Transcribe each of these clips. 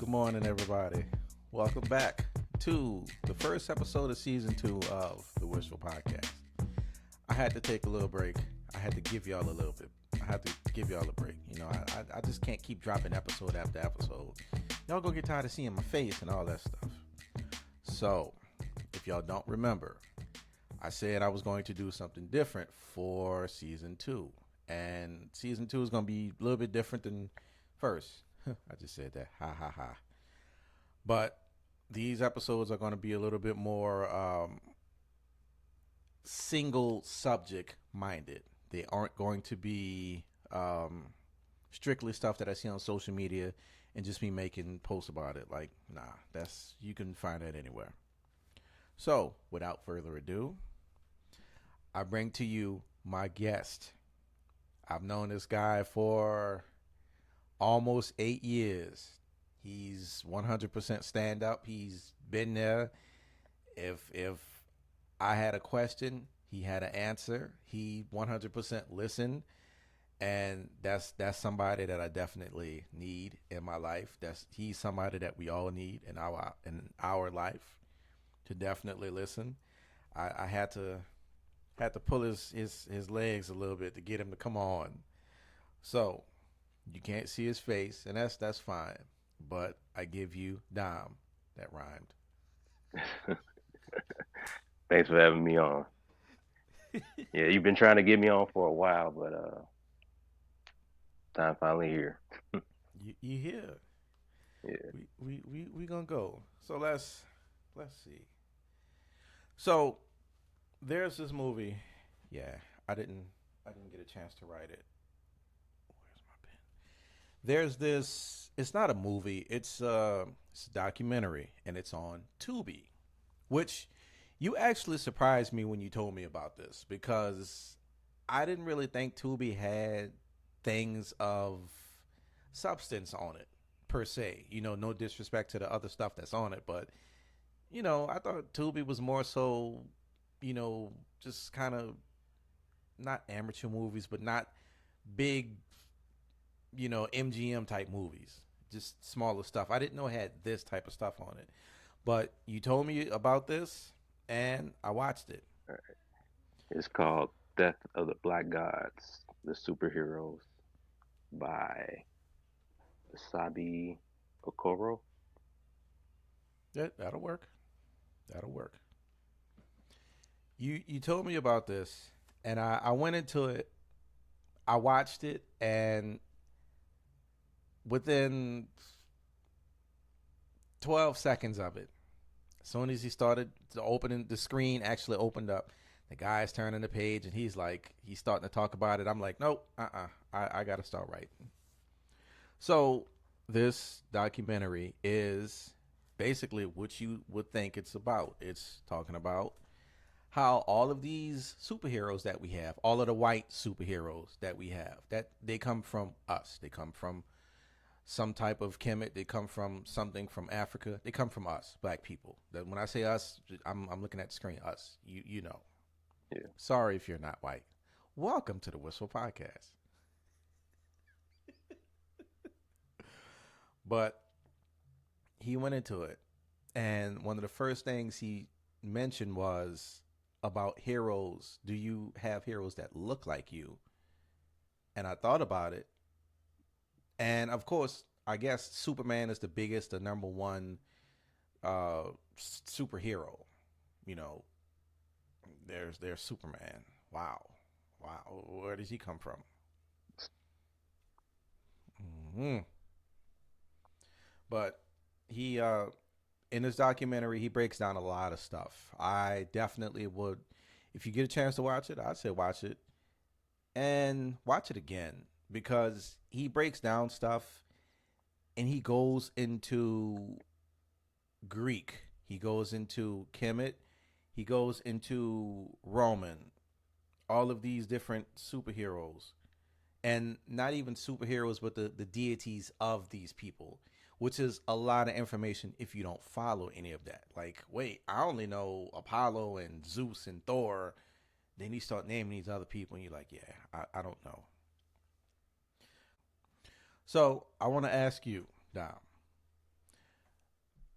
Good morning, everybody. Welcome back to the first episode of season 2 of the Wishful Podcast. I had to take a little break. I had to give y'all a little bit. I had to give y'all a break. I just can't keep dropping episode after episode. Y'all gonna get tired of seeing my face and all that stuff. So, if y'all don't remember, I said I was going to do something different for season 2. And season 2 is going to be a little bit different than first. I just said that. Ha ha ha. But these episodes are going to be a little bit more single subject minded. They aren't going to be strictly stuff that I see on social media and just me making posts about it. Like, nah, you can find that anywhere. So, without further ado, I bring to you my guest. I've known this guy for almost 8 years. He's 100% stand up. He's been there. If I had a question, he had an answer. He 100% listened, and that's somebody that I definitely need in my life. He's somebody that we all need in our life to definitely listen. I had to pull his legs a little bit to get him to come on. So you can't see his face, and that's fine. But I give you Dom. That rhymed. Thanks for having me on. Yeah, you've been trying to get me on for a while, but time finally here. You here? Yeah. We gonna go. So let's see. So there's this movie. Yeah, I didn't get a chance to write it. Where's my pen? There's this. It's not a movie. It's a documentary, and it's on Tubi, which you actually surprised me when you told me about this because I didn't really think Tubi had things of substance on it per se. No disrespect to the other stuff that's on it, but I thought Tubi was more so, just kind of not amateur movies, but not big, MGM type movies. Just smaller stuff. I didn't know it had this type of stuff on it. But you told me about this, and I watched it. It's called Death of the Black Gods, the Superheroes by Sabi Okoro. That'll work. That'll work. You told me about this, and I went into it. I watched it, and within 12 seconds of it, as soon as he started to opening, the screen actually opened up. The guy's turning the page, and he's starting to talk about it. I'm like, nope, I got to start writing. So this documentary is basically what you would think it's about. It's talking about how all of these superheroes that we have, all of the white superheroes that we have, that they come from us. They come from some type of Kemet. They come from something from Africa. They come from us, black people. That when I say us, I'm looking at the screen. Us, you know. Yeah. Sorry if you're not white. Welcome to the Whistle Podcast. But he went into it, and one of the first things he mentioned was about heroes. Do you have heroes that look like you? And I thought about it, and of course, I guess Superman is the biggest, the number one superhero. You know, there's Superman. Wow, wow. Where does he come from? Hmm. But he in this documentary he breaks down a lot of stuff. I definitely would, if you get a chance to watch it, I'd say watch it and watch it again because he breaks down stuff and he goes into Greek, he goes into Kemet, he goes into Roman, all of these different superheroes, and not even superheroes, but the deities of these people, which is a lot of information if you don't follow any of that. Like, wait, I only know Apollo and Zeus and Thor. Then you start naming these other people, and you're like, yeah, I don't know. So I want to ask you, Dom,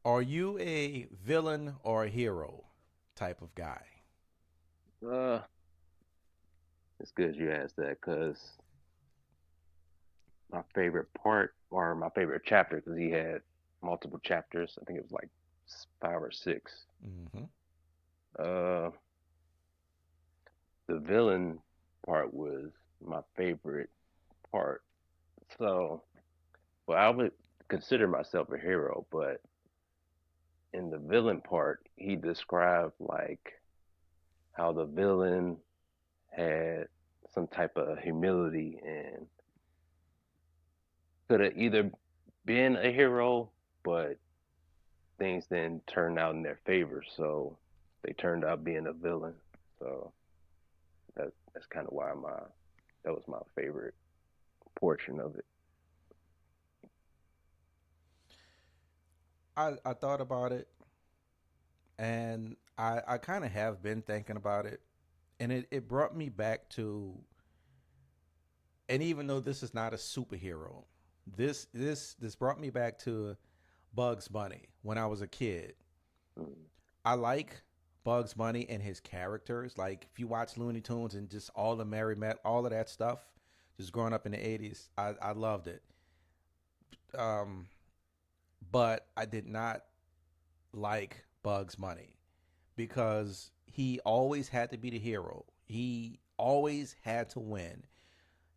Are you a villain or a hero type of guy? Uh, it's good you asked that because my favorite part or my favorite chapter, because he had multiple chapters. I think it was like five or six. Mm-hmm. Uh, the villain part was my favorite part. So, well, I would consider myself a hero, but in the villain part, he described like how the villain had some type of humility and could have either been a hero, but things didn't turn out in their favor, so they turned out being a villain. So that's kind of why my that was my favorite portion of it. I thought about it, and I kind of have been thinking about it, and it brought me back to, and even though this is not a superhero, this brought me back to Bugs Bunny when I was a kid. Mm. I like Bugs Bunny and his characters. Like if you watch Looney Tunes and just all the Merry Met, all of that stuff, just growing up in the '80s, I loved it. Um, but I did not like Bugs Bunny because he always had to be the hero. He always had to win.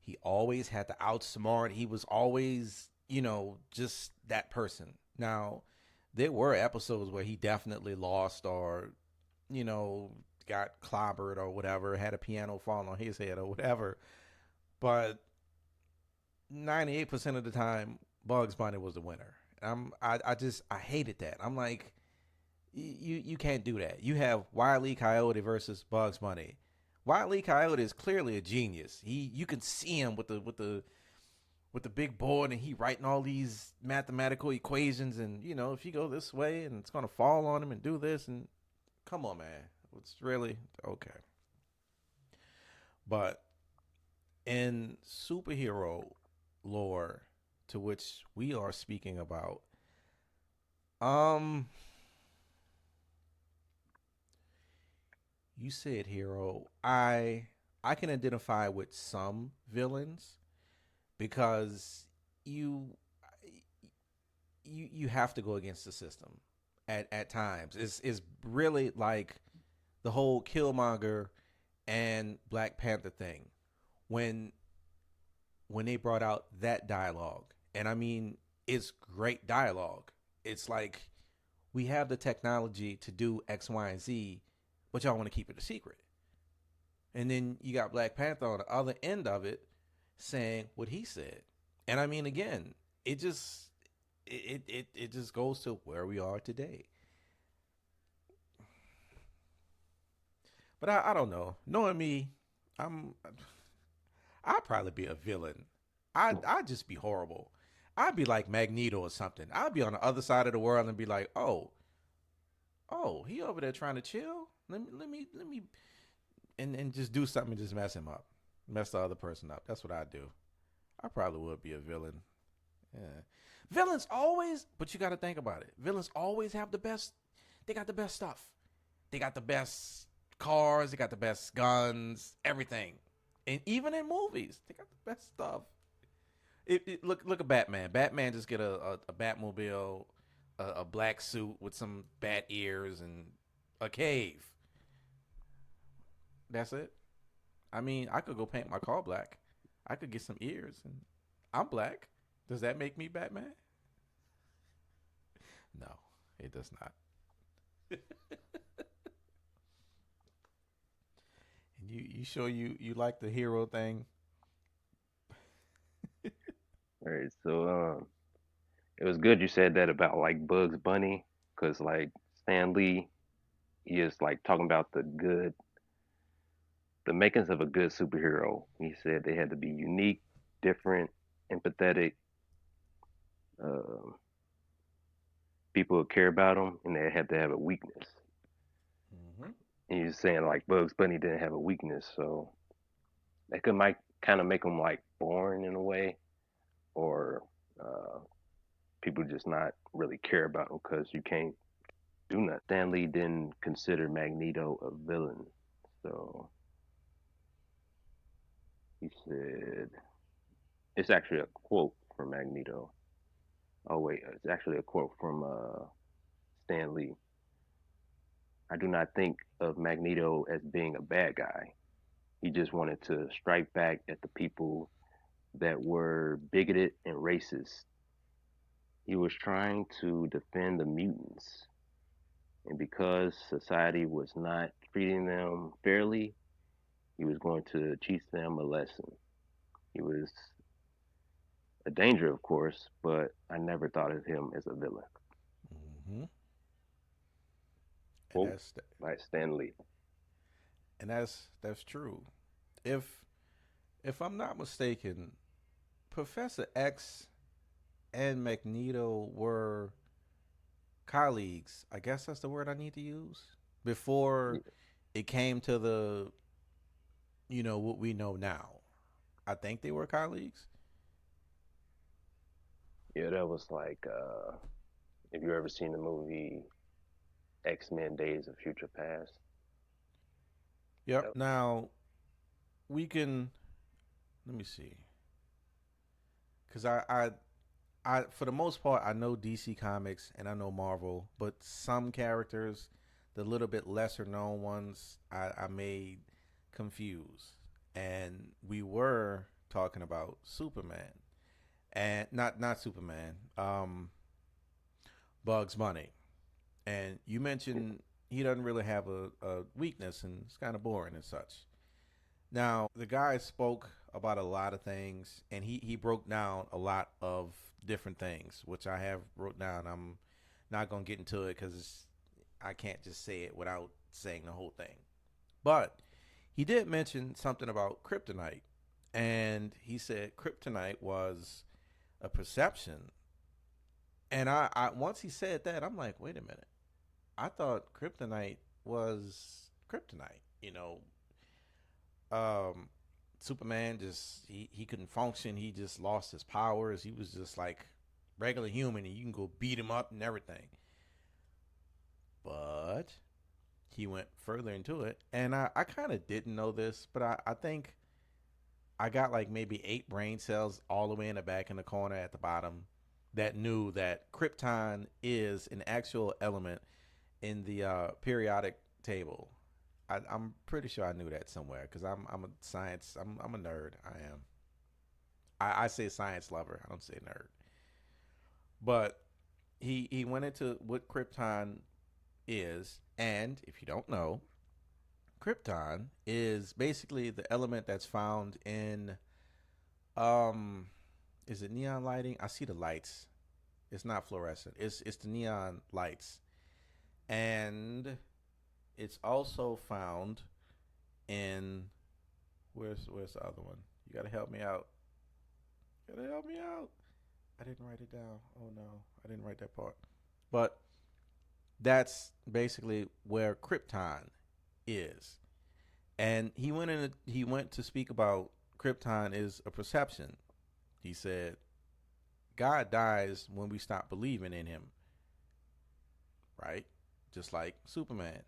He always had to outsmart. He was always, just that person. Now, there were episodes where he definitely lost or, you know, got clobbered or whatever, had a piano falling on his head or whatever. But 98% of the time, Bugs Bunny was the winner. I hated that. I'm like, you can't do that. You have Wile E. Coyote versus Bugs Bunny. Wile E. Coyote is clearly a genius. You can see him with the big board and he writing all these mathematical equations and if you go this way and it's gonna fall on him and do this and come on man. It's really okay. But in superhero lore to which we are speaking about, um you said hero. I can identify with some villains because you you have to go against the system at times. It's really like the whole Killmonger and Black Panther thing when they brought out that dialogue. And I mean, it's great dialogue. It's like we have the technology to do X, Y, and Z, but y'all want to keep it a secret. And then you got Black Panther on the other end of it saying what he said. And I mean, again, it just goes to where we are today. But I don't know. Knowing me, I'm I'd probably be a villain. I'd just be horrible. I'd be like Magneto or something. I'd be on the other side of the world and be like, oh, he over there trying to chill. Let me and just do something and just mess him up, mess the other person up. That's what I do. I probably would be a villain. Yeah, villains always, but you got to think about it. Villains always have the best. They got the best stuff. They got the best cars. They got the best guns. Everything, and even in movies, they got the best stuff. Look at Batman. Batman just get a Batmobile, a black suit with some bat ears and a cave. That's it. I mean, I could go paint my car black. I could get some ears, and I'm black. Does that make me Batman? No, it does not. And you sure you like the hero thing? All right, so it was good you said that about like Bugs Bunny, because like Stan Lee, he is like talking about the makings of a good superhero. He said they had to be unique, different, empathetic. Uh, People would care about them, and they had to have a weakness. Mm-hmm. And you're saying like Bugs Bunny didn't have a weakness, so that could might kind of make him like boring in a way, or uh, people just not really care about him because you can't do nothing. Stan Lee didn't consider Magneto a villain, so he said it's actually a quote from Magneto. Oh wait, it's actually a quote from Stan Lee. I do not think of Magneto as being a bad guy. He just wanted to strike back at the people that were bigoted and racist. He was trying to defend the mutants, and because society was not treating them fairly, he was going to teach them a lesson. He was a danger, of course, but I never thought of him as a villain. Hmm. And Quote by Stan Lee. that's true. If I'm not mistaken, Professor X and Magneto were colleagues. I guess that's the word I need to use before it came to the what we know now. I think they were colleagues. Yeah, that was like if you ever seen the movie X-Men Days of Future Past. Yep. Yep. Now we can let me see, because I for the most part I know DC Comics and I know Marvel, but some characters, the little bit lesser known ones, I made confused. And we were talking about Superman and not Superman, Bugs Bunny. And you mentioned he doesn't really have a weakness and it's kind of boring and such. Now, the guy spoke about a lot of things and he broke down a lot of different things, which I have wrote down. I'm not going to get into it because I can't just say it without saying the whole thing. But he did mention something about kryptonite. And he said kryptonite was a perception. And I once he said that, I'm like, wait a minute. I thought kryptonite was kryptonite. Um, Superman just he couldn't function. He just lost his powers. He was just like regular human, and you can go beat him up and everything. But he went further into it, and I kind of didn't know this, but I think I got like maybe 8 brain cells all the way in the back in the corner at the bottom that knew that krypton is an actual element in the periodic table. I'm pretty sure I knew that somewhere because I'm a science. I'm a nerd. I am. I say science lover. I don't say nerd. But he went into what krypton is, and if you don't know, krypton is basically the element that's found in um is it neon lighting? I see the lights. It's not fluorescent. It's the neon lights. And it's also found in where's the other one? You gotta help me out. You gotta help me out. I didn't write it down. Oh no, I didn't write that part. But that's basically where Krypton is. And he went to speak about Krypton is a perception. He said God dies when we stop believing in him, right? Just like Superman.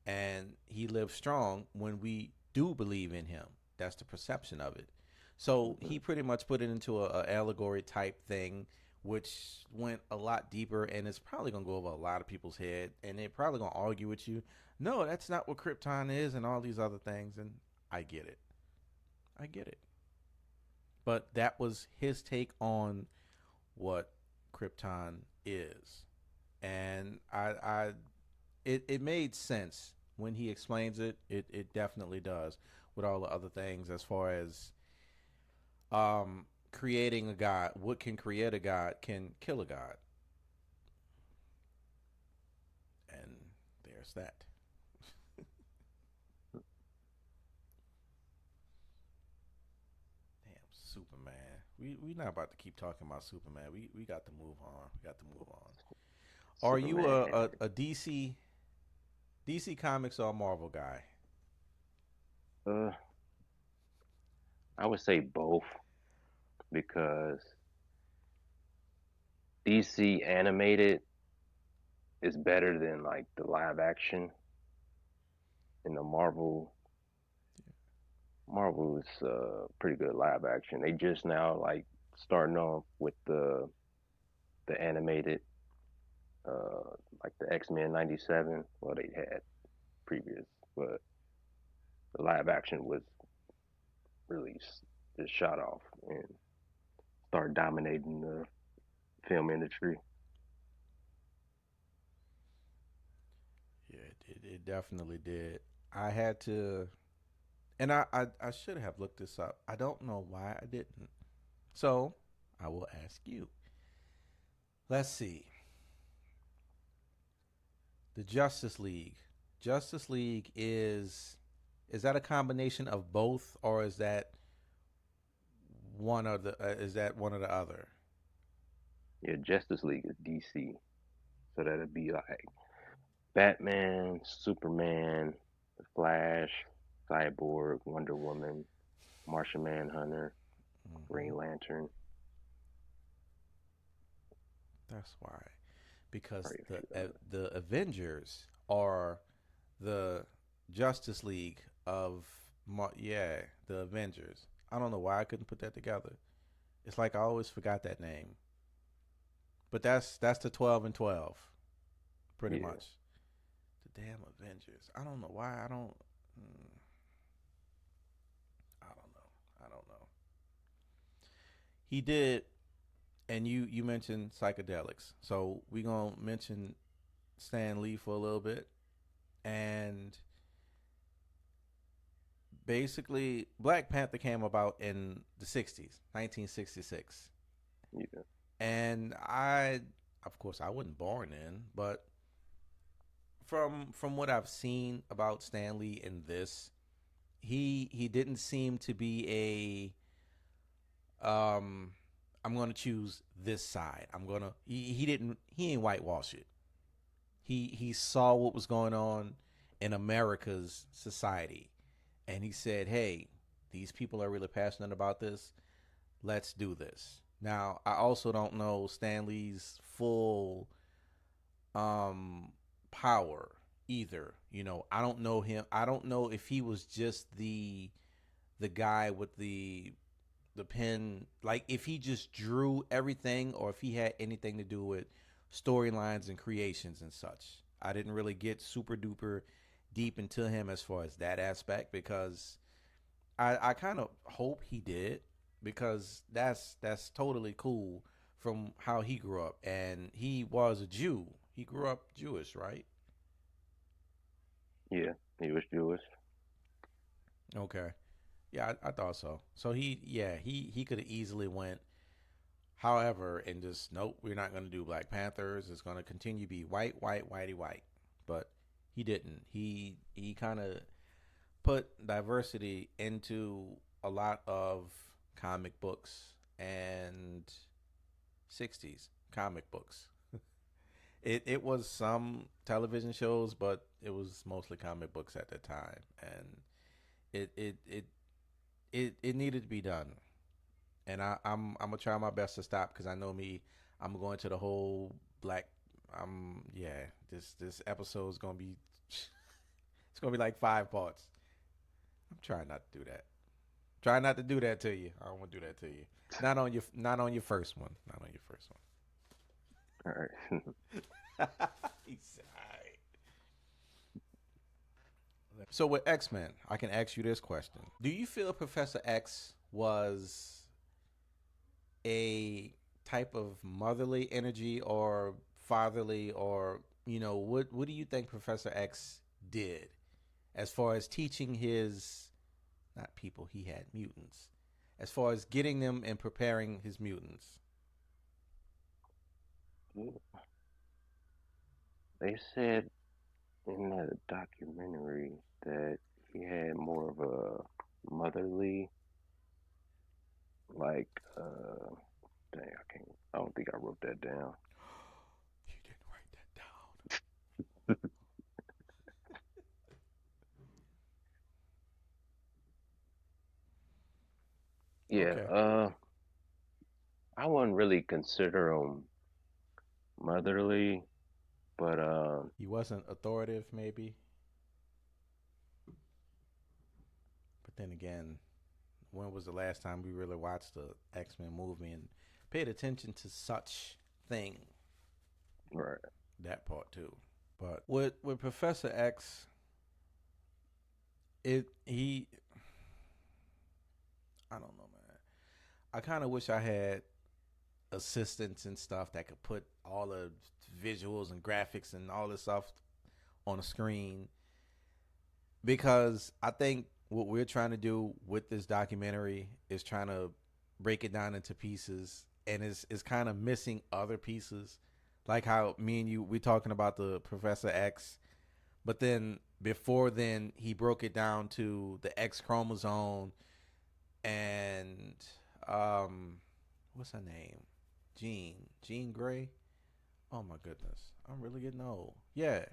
And he lives strong when we do believe in him. That's the perception of it. So Mm-hmm. he pretty much put it into a allegory type thing, which went a lot deeper, and it's probably gonna go over a lot of people's head, and they're probably gonna argue with you. No, that's not what Krypton is, and all these other things. And I get it. I get it. But that was his take on what Krypton is, and it made sense when he explains it. It definitely does with all the other things as far as creating a god. What can create a god can kill a god, and there's that. Damn Superman. We not about to keep talking about Superman. We got to move on. We got to move on. Are you Superman. a DC Comics or a Marvel guy? Uh, I would say both because DC animated is better than like the live action, and the Marvel is pretty good live action. They just now like starting off with the animated, uh, like the X-Men '97. Well, they had previous, but the live action was really just shot off and started dominating the film industry. Yeah, it definitely did. I had to, and I should have looked this up. I don't know why I didn't. So I will ask you. Let's see. The Justice League. Justice League is that a combination of both, or is that one or the other? Yeah, Justice League is DC, so that'd be like Batman, Superman, The Flash, Cyborg, Wonder Woman, Martian Manhunter, Hmm. Green Lantern, That's why, because probably a few others. the Avengers are the Justice League of yeah, the Avengers. I don't know why I couldn't put that together. It's like I always forgot that name. But that's the 12 and 12 pretty Yeah, much. The damn Avengers. I don't know why I don't I don't know. I don't know. He did, and you mentioned psychedelics. So we going to mention Stan Lee for a little bit, and basically Black Panther came about in the 60s, 1966. yeah, And of course I wasn't born in, but from what I've seen about Stanley in this, he didn't seem to be a I'm gonna choose this side. He didn't he ain't whitewash it. He saw what was going on in America's society, and he said, "Hey, these people are really passionate about this. Let's do this." Now, I also don't know Stanley's full um power either. I don't know him. I don't know if he was just the guy with the pen, like if he just drew everything or if he had anything to do with storylines and creations and such. I didn't really get super duper deep into him as far as that aspect, because I kind of hope he did, because that's totally cool from how he grew up, and he was a Jew. He grew up Jewish, right? yeah. He was Jewish. Okay. Yeah, I thought so. So he could have easily went however and just nope, we're not going to do Black Panthers. It's going to continue to be white, white, whitey, white. But he didn't. He kind of put diversity into a lot of comic books and 60s comic books. It was some television shows, but it was mostly comic books at the time, and it it it it needed to be done. And I'm gonna try my best to stop, because I know me. I'm going to the whole black. Yeah. This episode is gonna be. It's gonna be like 5 parts. I'm trying not to do that. Try not to do that to you. I don't want to do that to you. Not on your first one. Not on your first All right. one. He said, "All right." So with X Men, I can ask you this question: do you feel Professor X was a type of motherly energy or fatherly, or what do you think Professor X did as far as teaching his, not people, he had mutants, as far as getting them and preparing his mutants? They said in the documentary that he had more of a motherly, like, dang, I can't. I don't think I wrote that down. You didn't write that down. Yeah. Okay. I wouldn't really consider him. motherly, but He wasn't authoritative, maybe. But then again, when was the last time we really watched the X Men movie and paid attention to such thing? right. That part too. But with Professor X, it he I don't know, man. I kind of wish I had assistants and stuff that could put all the visuals and graphics and all this stuff on the screen, because I think what we're trying to do with this documentary is trying to break it down into pieces, and is kind of missing other pieces, like how me and you we talking about the Professor X, but then before then he broke it down to the X chromosome and um what's her name, Jean Grey. Oh my goodness, I'm really getting old. Yeah,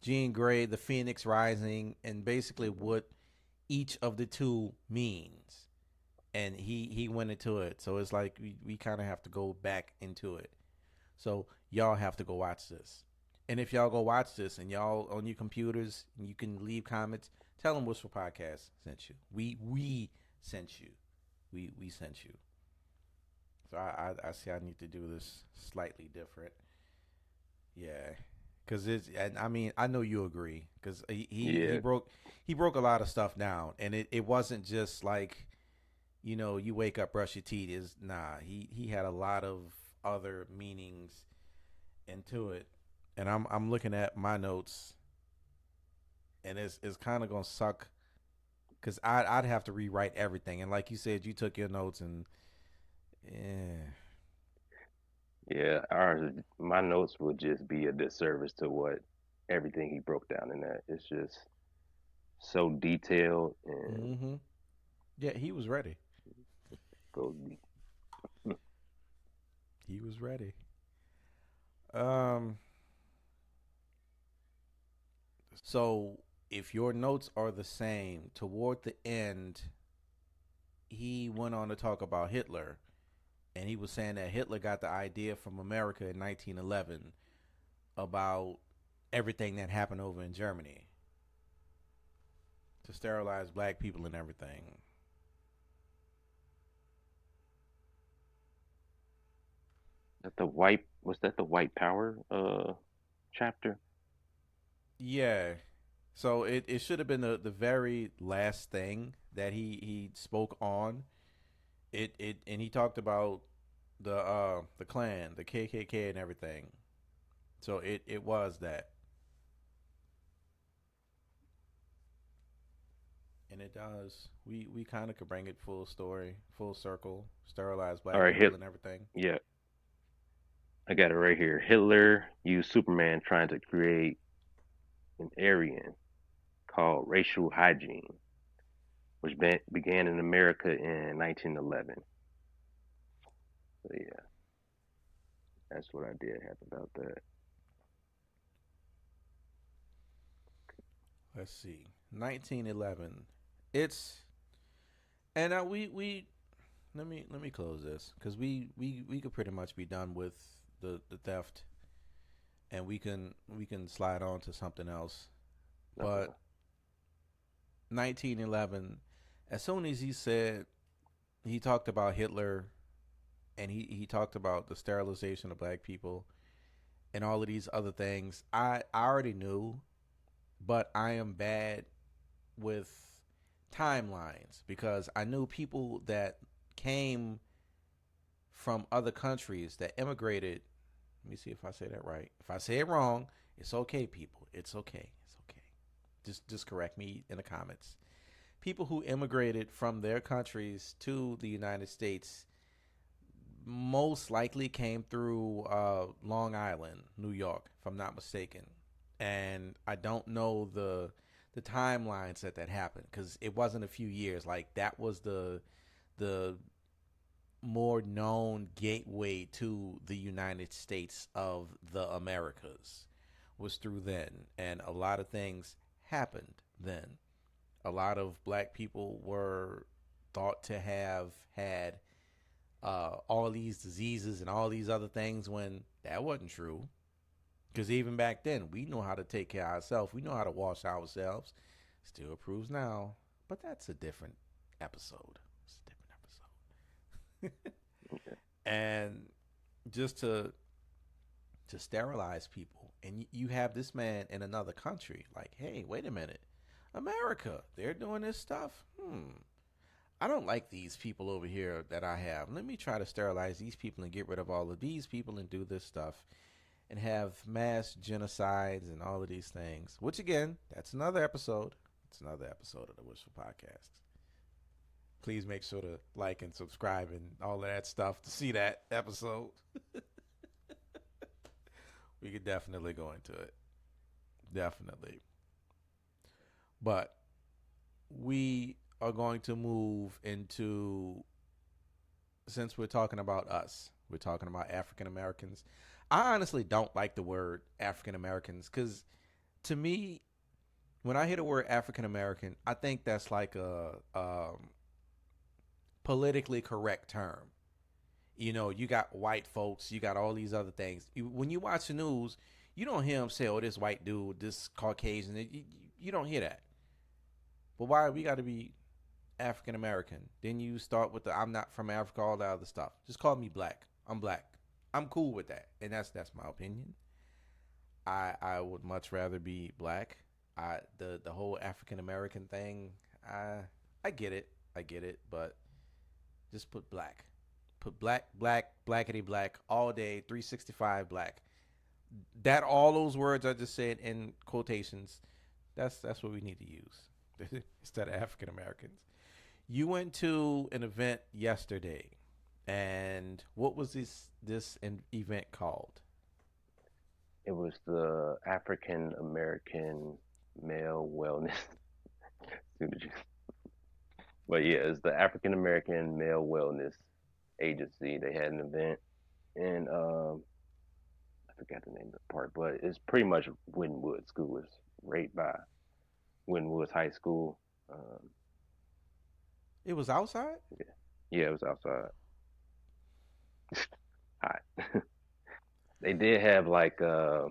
Jean Grey, the Phoenix Rising, and basically Hmm. what each of the two means. And he went into it. So it's like we kind of have to go back into it. So y'all have to go watch this. And if y'all go watch this and y'all on your computers and you can leave comments, tell them Whisper Podcast sent you. We sent you. We sent you. So I see I need to do this slightly different. Yeah, because it's, and I mean, I know you agree, because Yeah, he broke a lot of stuff down, and it wasn't just like, you wake up, brush your teeth. Is Nah, he had a lot of other meanings into it, and I'm looking at my notes, and it's kind of gonna suck, because I'd have to rewrite everything, and like you said, you took your notes, and yeah, yeah. Ours, my notes would just be a disservice to what everything he broke down in that. It's just so detailed and mm-hmm, yeah, he was ready. goes deep. He was ready. Um, So if your notes are the same, toward the end, he went on to talk about Hitler, and he was saying that Hitler got the idea from America in 1911 about everything that happened over in Germany to sterilize black people and everything. That the white was that the white power chapter? Yeah. So it should have been the very last thing that he spoke on. It and he talked about the Klan, the KKK and everything. So it was that. And it does. We kind of could bring it full story, full circle, sterilize All black right, people and everything. yeah, I got it right here. Hitler used Superman trying to create an Aryan called racial hygiene, which began in America in 1911. So yeah, that's what I did have about that. Let's see, 1911. It's and we let me close this, because we could pretty much be done with the theft, and we can slide on to something else. Okay. But 1911, as soon as he talked about Hitler, and he talked about the sterilization of black people and all of these other things, I already knew, but I am bad with timelines, because I knew people that came from other countries that immigrated. Let me see if I say that right. If I say it wrong, it's okay, people. It's okay. It's okay. Just correct me in the comments. People who immigrated from their countries to the United States most likely came through Long Island, New York, if I'm not mistaken. And I don't know the timelines that happened, because it wasn't a few years. Like, that was the more known gateway to the United States of the Americas, was through then, and a lot of things happened then. A lot of black people were thought to have had all these diseases and all these other things when that wasn't true. Because even back then, we know how to take care of ourselves. We know how to wash ourselves. Still proves now, but that's a different episode. It's a different episode. And just to sterilize people, and you have this man in another country, like, hey, wait a minute, America, they're doing this stuff. I don't like these people over here that I have. Let me try to sterilize these people and get rid of all of these people and do this stuff and have mass genocides and all of these things. Which again, that's another episode. It's another episode of the Wishful Podcast. Please make sure to like and subscribe and all of that stuff to see that episode. We could definitely go into it. Definitely. But we are going to move into, since we're talking about us, we're talking about African Americans. I honestly don't like the word African Americans because to me, when I hear the word African American, I think that's like a politically correct term. You know, you got white folks, you got all these other things. When you watch the news, you don't hear them say, "Oh, this white dude, this Caucasian." You don't hear that. But why we got to be African American? Then you start with the "I'm not from Africa," all that other stuff. Just call me black. I'm black. I'm cool with that, and that's my opinion. I would much rather be black. The whole African American thing. I get it. I get it, but just put black. Put black, black, blackety black all day, 365 black. That all those words I just said in quotations, that's what we need to use instead of African Americans. You went to an event yesterday, and what was this event called? It was the African American Male Wellness. Soon as you- but yeah, it's the African American Male Wellness Agency. They had an event, and I forgot the name of the park, but it's pretty much Winwood School. It's right by Winwood High School. Um, It was outside. yeah, yeah, it was outside. Hot. They did have like a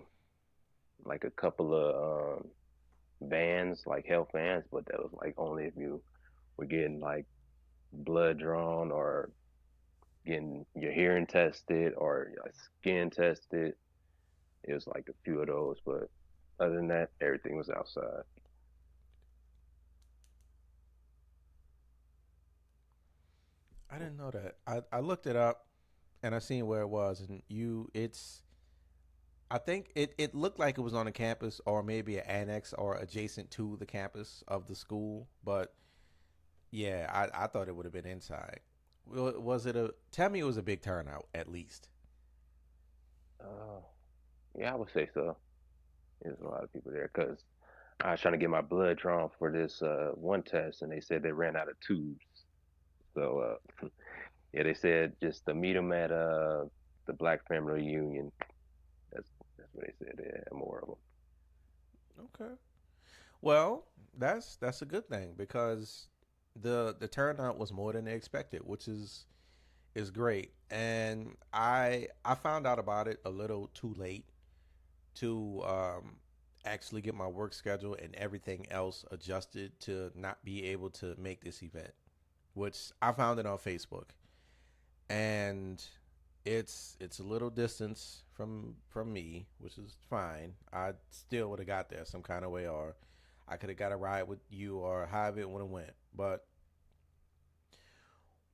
couple of vans, like health vans, but that was like only if you were getting like blood drawn or getting your hearing tested or your skin tested. It was like a few of those, but other than that, everything was outside. I didn't know that. I looked it up and I seen where it was, and it's. I think it looked like it was on a campus or maybe an annex or adjacent to the campus of the school, but yeah, I thought it would have been inside. Was it a? Tell me it was a big turnout at least. Uh, yeah, I would say so. There's a lot of people there because I was trying to get my blood drawn for this one test, and they said they ran out of tubes. So yeah, they said just to meet them at the Black Family Union. That's that's what they said. They had more of them. Okay. Well, that's a good thing because the turnout was more than they expected, which is great. And I found out about it a little too late to actually get my work schedule and everything else adjusted to not be able to make this event, which I found it on Facebook. And it's a little distance from me, which is fine. I still would have got there some kind of way, or I could have got a ride with you, or however it would have went. But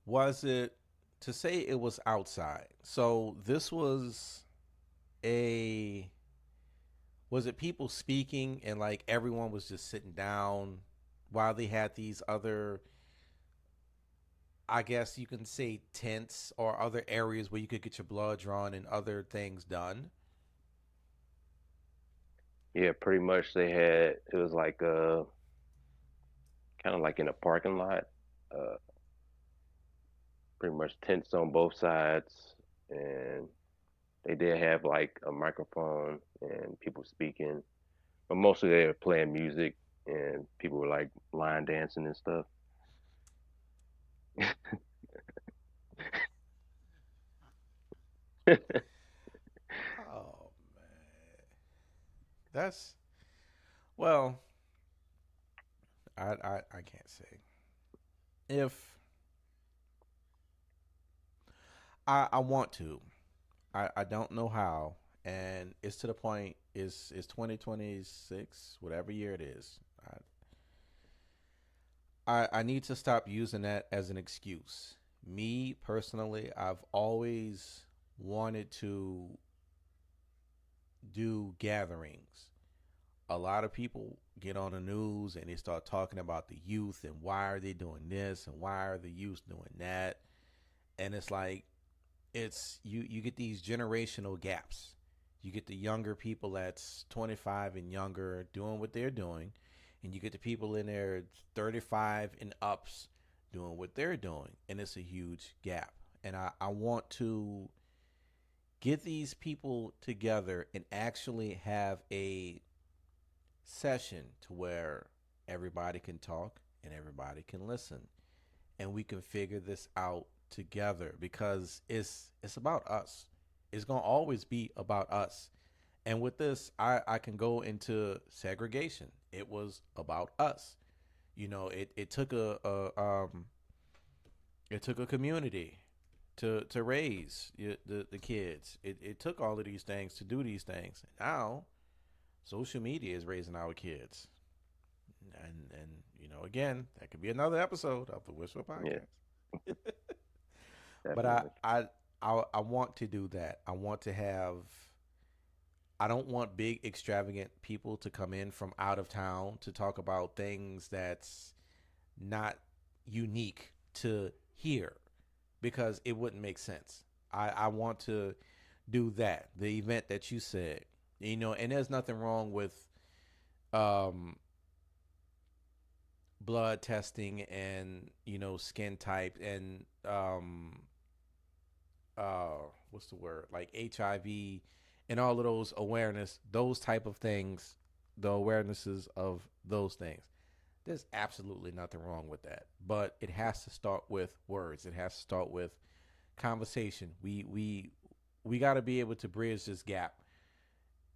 was it to say it was outside? So this was a was it people speaking and like everyone was just sitting down while they had these other, I guess you can say, tents or other areas where you could get your blood drawn and other things done? Yeah, pretty much they had. It was like kind of like in a parking lot. Uh, Pretty much tents on both sides, and they did have like a microphone and people speaking, but mostly they were playing music and people were like line dancing and stuff. Oh man, that's well. I can't say if I want to. I don't know how, and it's to the point. Is 2026 whatever year it is. I need to stop using that as an excuse. Me personally, I've always wanted to do gatherings. A lot of people get on the news and they start talking about the youth and why are they doing this and why are the youth doing that. And it's like you get these generational gaps. You get the younger people that's 25 and younger doing what they're doing, and you get the people in there 35 and ups doing what they're doing, and it's a huge gap. And I want to get these people together and actually have a session to where everybody can talk and everybody can listen and we can figure this out together because it's about us. It's gonna always be about us. And with this, I can go into segregation. It was about us. It took a community to raise the kids. It took all of these things to do these things. Now social media is raising our kids. And again, that could be another episode of the Whisper Yeah, Podcast. But definitely. I want to do that. I want to have. I don't want big extravagant people to come in from out of town to talk about things that's not unique to here because it wouldn't make sense. I want to do that. The event that you said, and there's nothing wrong with um blood testing and skin type and what's the word, like HIV and all of those awareness, those type of things, the awarenesses of those things. There's absolutely nothing wrong with that, but it has to start with words. It has to start with conversation. We got to be able to bridge this gap,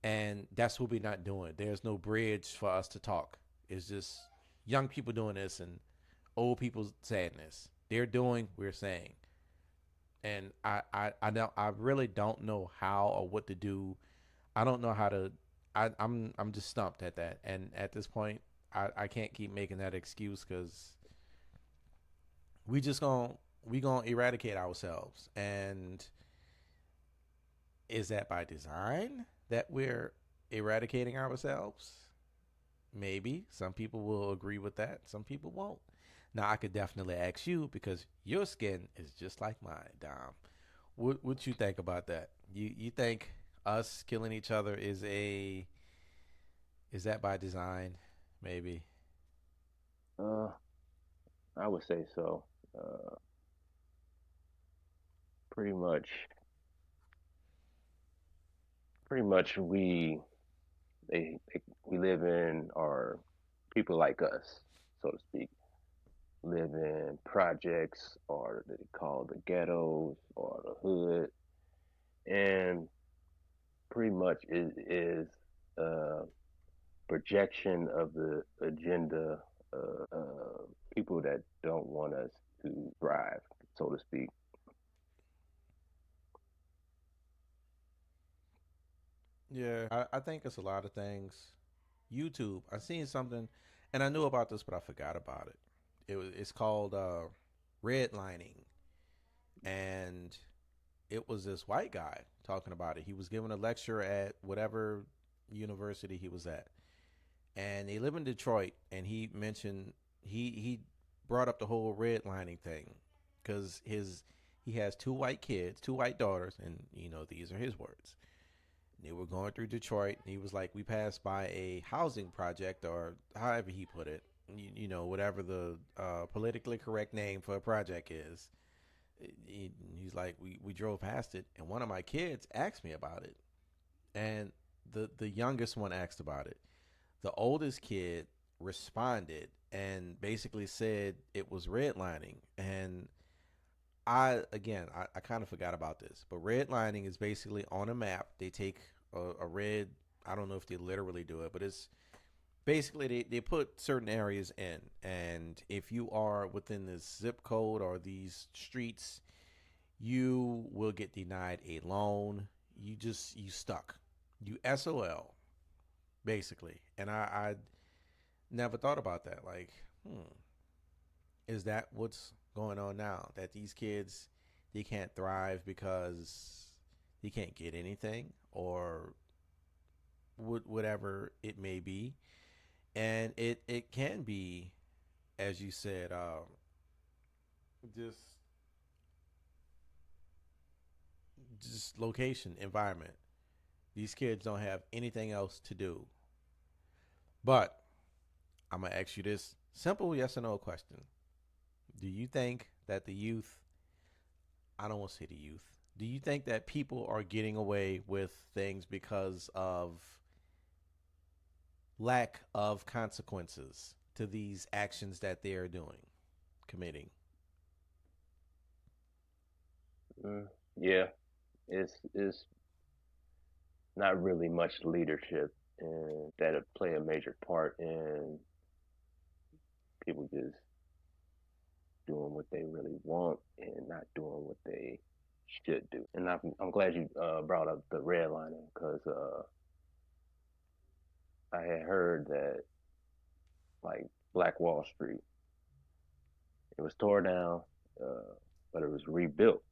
and that's what we're not doing. There's no bridge for us to talk. It's just young people doing this and old people saying this. They're doing, we're saying, and I really don't know how or what to do. I don't know how to. I'm just stumped at that, and at this point, I can't keep making that excuse because we just gonna we gonna eradicate ourselves. And is that by design that we're eradicating ourselves? Maybe some people will agree with that. Some people won't. Now I could definitely ask you because your skin is just like mine, Dom. What you think about that? You think us killing each other is that by design? Maybe. Uh, I would say so. Uh, pretty much, pretty much we live in, or people like us, so to speak, live in projects or they call the ghettos or the hood, and pretty much is a projection of the agenda of people that don't want us to thrive, so to speak. Yeah, I think it's a lot of things. YouTube. I seen something, and I knew about this, but I forgot about it. It's called redlining, and it was this white guy talking about it. He was giving a lecture at whatever university he was at, and they live in Detroit. And he mentioned he brought up the whole redlining thing because his he has two white kids, two white daughters, and these are his words. They were going through Detroit, and he was like, "We passed by a housing project, or however he put it, whatever the politically correct name for a project is." He's like, "We drove past it, and one of my kids asked me about it, and the youngest one asked about it. The oldest kid responded and basically said it was redlining, and I kind of forgot about this, but redlining is basically on a map. They take a red. I don't know if they literally do it, but it's basically they put certain areas in, and if you are within this zip code or these streets, you will get denied a loan. You stuck. You SOL basically, and I never thought about that. Like, is that what's going on now? That these kids they can't thrive because they can't get anything or whatever it may be, and it can be, as you said, just just location, environment. These kids don't have anything else to do. But I'm gonna ask you this simple yes or no question: do you think that the youth? I don't want to say the youth. Do you think that people are getting away with things because of lack of consequences to these actions that they are doing, committing? Mm, yeah, it's not really much leadership and that play a major part in people just doing what they really want and not doing what they should do. And I'm glad you brought up the redlining because I had heard that like Black Wall Street, it was tore down, uh, but it was rebuilt.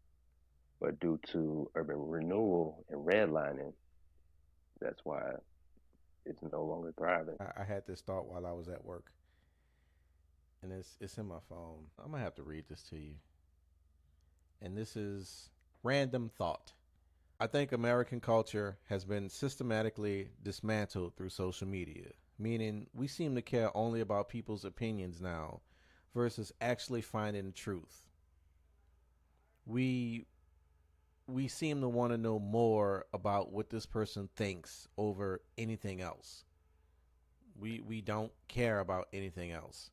But due to urban renewal and redlining, that's why it's no longer thriving. I had this thought while I was at work, and it's in my phone. I'm gonna have to read this to you. And this is random thought. I think American culture has been systematically dismantled through social media, meaning we seem to care only about people's opinions now versus actually finding the truth. We we seem to want to know more about what this person thinks over anything else. We don't care about anything else.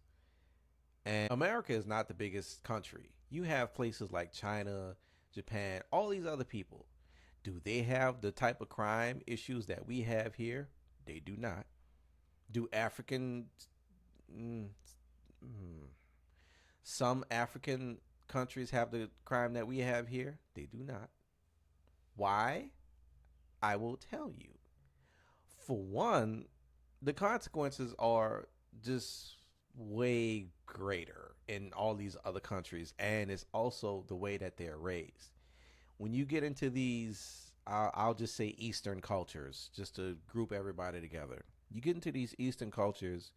And America is not the biggest country. You have places like China, Japan, all these other people. Do they have the type of crime issues that we have here? They do not. Do African mm, mm, some African countries have the crime that we have here? They do not. Why? I will tell you. For one, the consequences are just way greater in all these other countries, and it's also the way that they're raised. When you get into these, I'll just say Eastern cultures, just to group everybody together. You get into these Eastern cultures,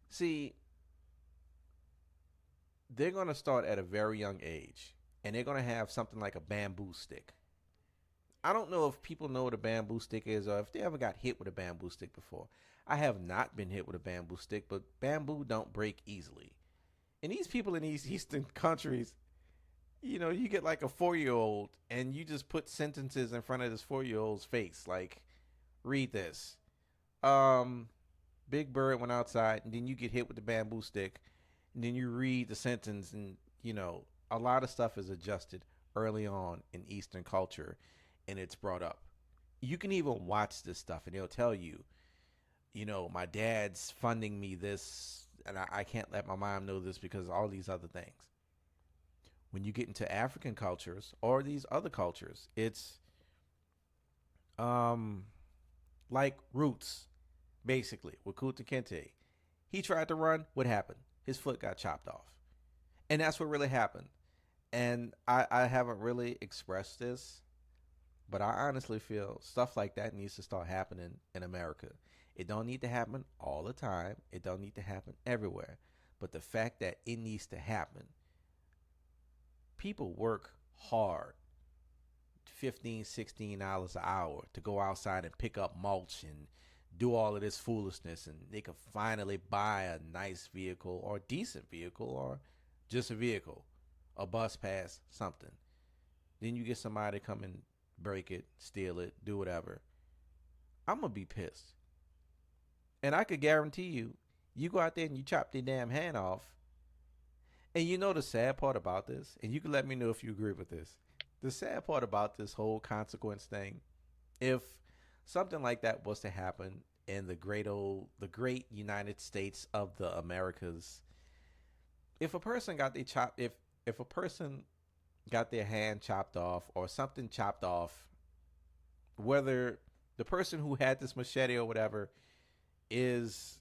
see, they're going to start at a very young age, and they're going to have something like a bamboo stick. I don't know if people know what a bamboo stick is or if they ever got hit with a bamboo stick before. I have not been hit with a bamboo stick, but bamboo don't break easily. And these people in these Eastern countries, you get like a 4 year old and you just put sentences in front of this 4 year old's face. Like, read this. Um, Big Bird went outside, and then you get hit with the bamboo stick, and then you read the sentence, and a lot of stuff is adjusted early on in Eastern culture, and it's brought up. You can even watch this stuff, and they'll tell you, my dad's funding me this, and I can't let my mom know this because of all these other things. When you get into African cultures or these other cultures, it's um like Roots, basically, with Kuta Kente. He tried to run. What happened? His foot got chopped off. And that's what really happened. And I haven't really expressed this, but I honestly feel stuff like that needs to start happening in America. It don't need to happen all the time. It don't need to happen everywhere. But the fact that it needs to happen, people work hard, 15, $16 an hour to go outside and pick up mulch and do all of this foolishness, and they could finally buy a nice vehicle or decent vehicle or just a vehicle, a bus pass, something. Then you get somebody to come and break it, steal it, do whatever. I'm gonna be pissed. And I could guarantee you, you go out there and you chop their damn hand off, And you know the sad part about this, and you can let me know if you agree with this. The sad part about this whole consequence thing, if something like that was to happen in the great United States of the Americas, if a person got their chop, if a person got their hand chopped off or something chopped off, whether the person who had this machete or whatever is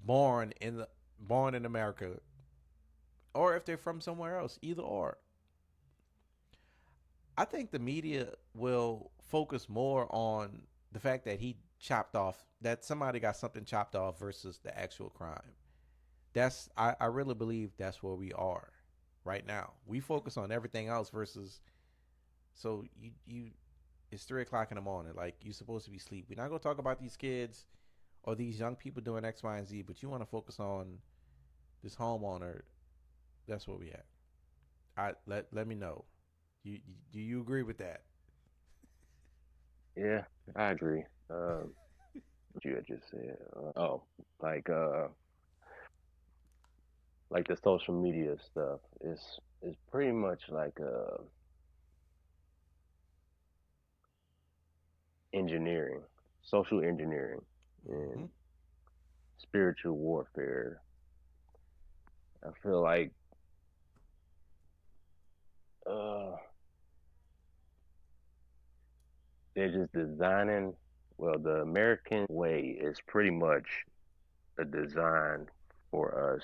born in the born in America, or if they're from somewhere else, either or, I think the media will focus more on the fact that he chopped off, that somebody got something chopped off versus the actual crime. I really believe that's where we are right now. We focus on everything else versus, so you it's 3 o'clock in the morning. Like, you're supposed to be asleep. We're not gonna talk about these kids or these young people doing X, Y, and Z, but you want to focus on this homeowner. That's where we at. Let me know. Do you agree with that? Yeah, I agree. What you had just said. Oh, like uh, like the social media stuff is pretty much like engineering, social engineering, Mm-hmm. and spiritual warfare. I feel like uh, they're just designing. Well, the American way is pretty much a design for us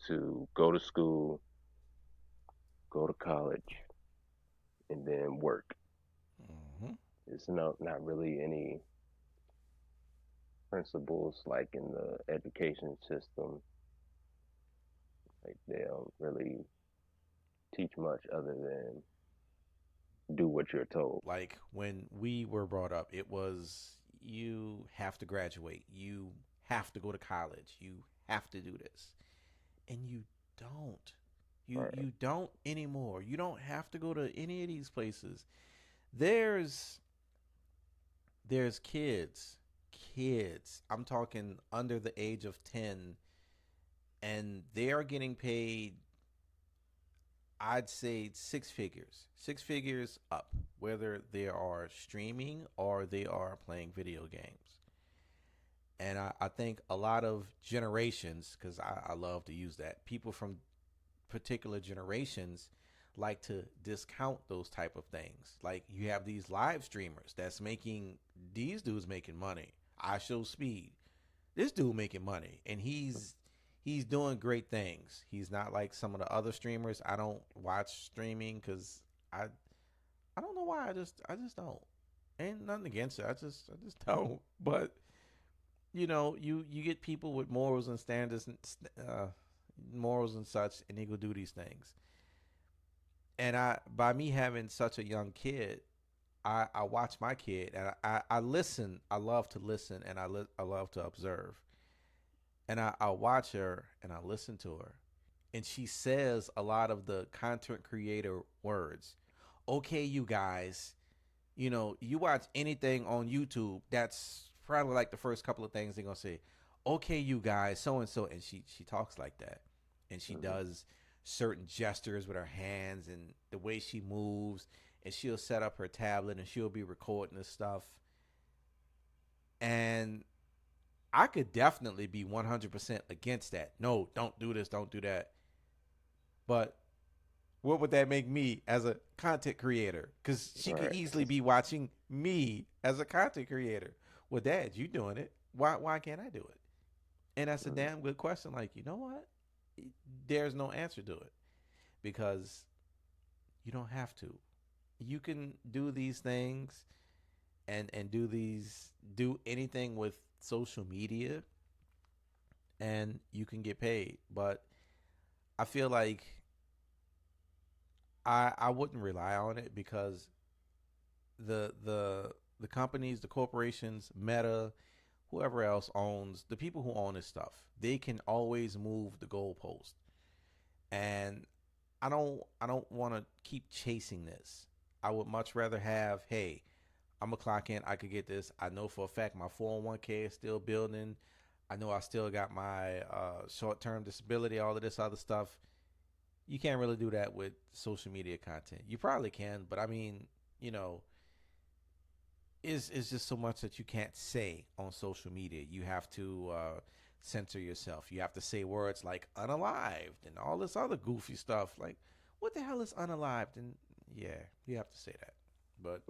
to go to school, go to college, and then work. Mm-hmm. It's not really any principles like in the education system. Like they don't really teach much other than do what you're told. Like when we were brought up, it was, you have to graduate, you have to go to college, you have to do this, and you don't. Right, You don't anymore. You don't have to go to any of these places. There's there's kids. I'm talking under the age of 10, and they are getting paid, I'd say, six figures up, whether they are streaming or they are playing video games. And I think a lot of generations, because I love to use that, people from particular generations like to discount those type of things. Like, you have these live streamers that's making, these dudes making money. I show speed. This dude making money, and he's doing great things. He's not like some of the other streamers. I don't watch streaming because I don't know why. I just don't. Ain't nothing against it. I just don't. But you get people with morals and standards and morals and such, and they go do these things. And by me having such a young kid, I watch my kid, and I listen. I love to listen, and I love to observe. And I watch her and I listen to her, and she says a lot of the content creator words. Okay, you guys, you watch anything on YouTube, that's probably like the first couple of things they're gonna say. Okay, you guys, so and so, and she talks like that, and she hmm does certain gestures with her hands and the way she moves, and she'll set up her tablet and she'll be recording this stuff, and I could definitely be 100% against that. No, don't do this, don't do that. But what would that make me as a content creator? Because she could right. easily be watching me as a content creator. Well, Dad, you doing it. Why can't I do it? And that's a hmm damn good question. Like, you know what? There's no answer to it because you don't have to. You can do these things and do anything with social media, and you can get paid. But I feel like I wouldn't rely on it because the companies, the corporations, Meta, whoever else owns, the people who own this stuff, they can always move the goalpost. And I don't want to keep chasing this. I would much rather have, hey, I'm a clock in, I could get this. I know for a fact my 401k is still building. I know I still got my short term disability, all of this other stuff. You can't really do that with social media content. You probably can, but I mean, you know, is just so much that you can't say on social media. You have to censor yourself. You have to say words like unalived and all this other goofy stuff. Like, what the hell is unalived? And yeah, you have to say that. But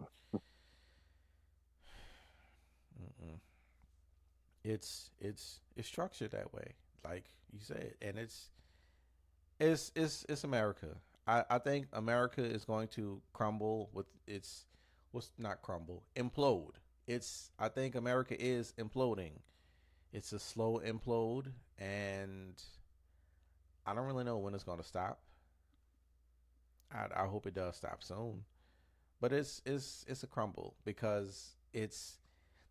mm-mm. It's structured that way, like you said, and it's America. I think America is going to crumble with its what's not crumble, implode. It's I think America is imploding. It's a slow implode, and I don't really know when it's going to stop. I hope it does stop soon, but it's a crumble because it's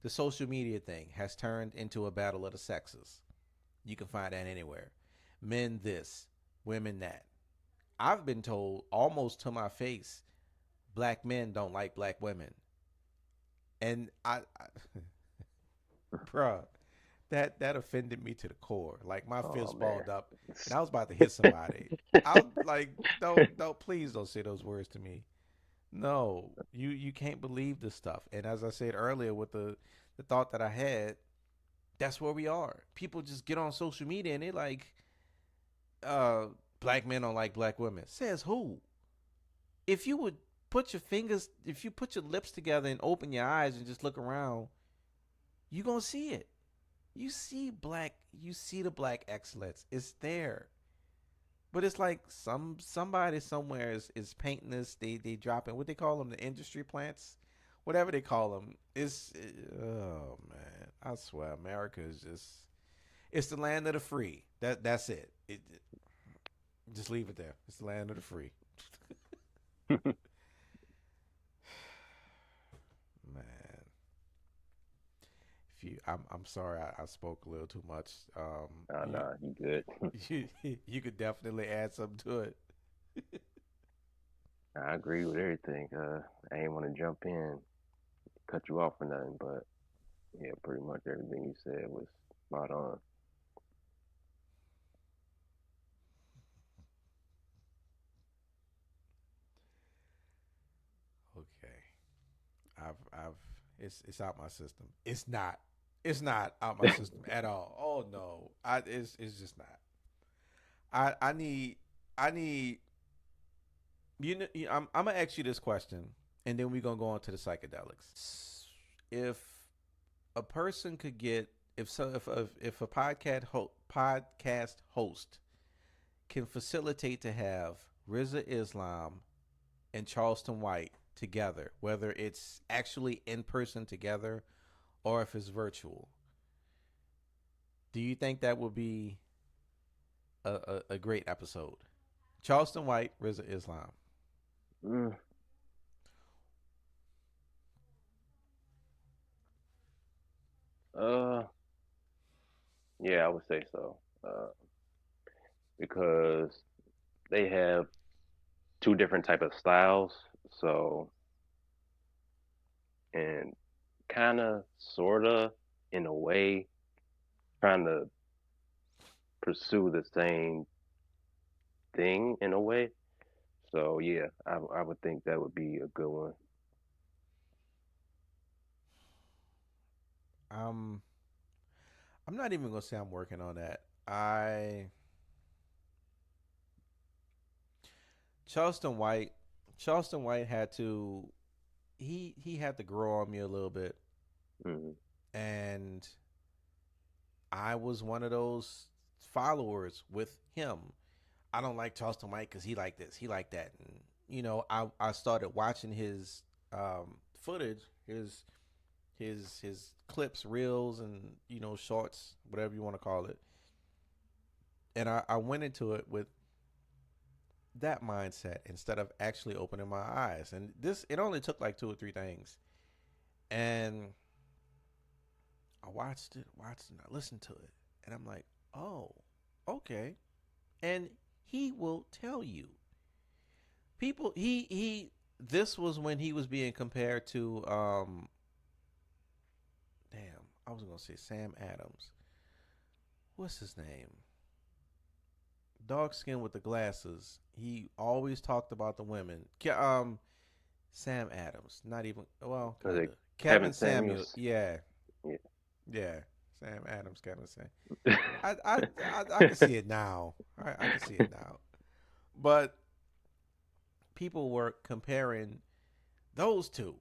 the social media thing has turned into a battle of the sexes. You can find that anywhere. Men this, women that. I've been told almost to my face, black men don't like black women, and bruh, that offended me to the core. Like my Oh fist man. balled up, and I was about to hit somebody. I was like, don't, please don't say those words to me. No, you can't believe this stuff. And as I said earlier, with the thought that I had, that's where we are. People just get on social media and they like, uh, black men don't like black women. Says who? If you would put your fingers, if you put your lips together and open your eyes and just look around, you gonna see it. You see the black excellence. It's there. But it's like somebody somewhere is painting this. They dropping what they call them, the industry plants, whatever they call them. Oh man, I swear America is just it's the land of the free. That's it. Just leave it there. It's the land of the free. Man, if you, I'm sorry, I spoke a little too much. Oh no, you good. You could definitely add something to it. I agree with everything. I ain't want to jump in, cut you off or nothing, but yeah, pretty much everything you said was spot on. Okay, I've it's out my system. It's not out my system at all. Oh no, it's just not. I need I need I'm gonna ask you this question, and then we're gonna go on to the psychedelics. If a person could get if a podcast host can facilitate to have Riza Islam and Charleston White together, whether it's actually in person together or if it's virtual, do you think that would be a great episode? Charleston White, Riza Islam. Mm, uh, yeah, I would say so. Because they have two different type of styles, so and kind of, sorta, in a way, trying to pursue the same thing in a way. So yeah, I would think that would be a good one. Um, I'm not even gonna say I'm working on that. I Charleston White, Charleston White had to he had to grow on me a little bit, Hmm. and I was one of those followers with him. I don't like Charleston White because he like this, he like that, and I started watching his footage, his clips, reels, and shorts, whatever you want to call it, and I went into it with that mindset instead of actually opening my eyes. And this it only took like two or three things, and I watched it, I listened to it, and I'm like, oh, okay. And he will tell you, people. He. This was when he was being compared to damn. I was gonna say Sam Adams. what's his name? Dark skin with the glasses. He always talked about the women. Sam Adams. Not even. Well, Was kind it of. Kevin Kevin Samuel. Samuels? Yeah, Yeah. yeah. Sam Adams. Kevin Sam. I can see it now. I can see it now. But people were comparing those two,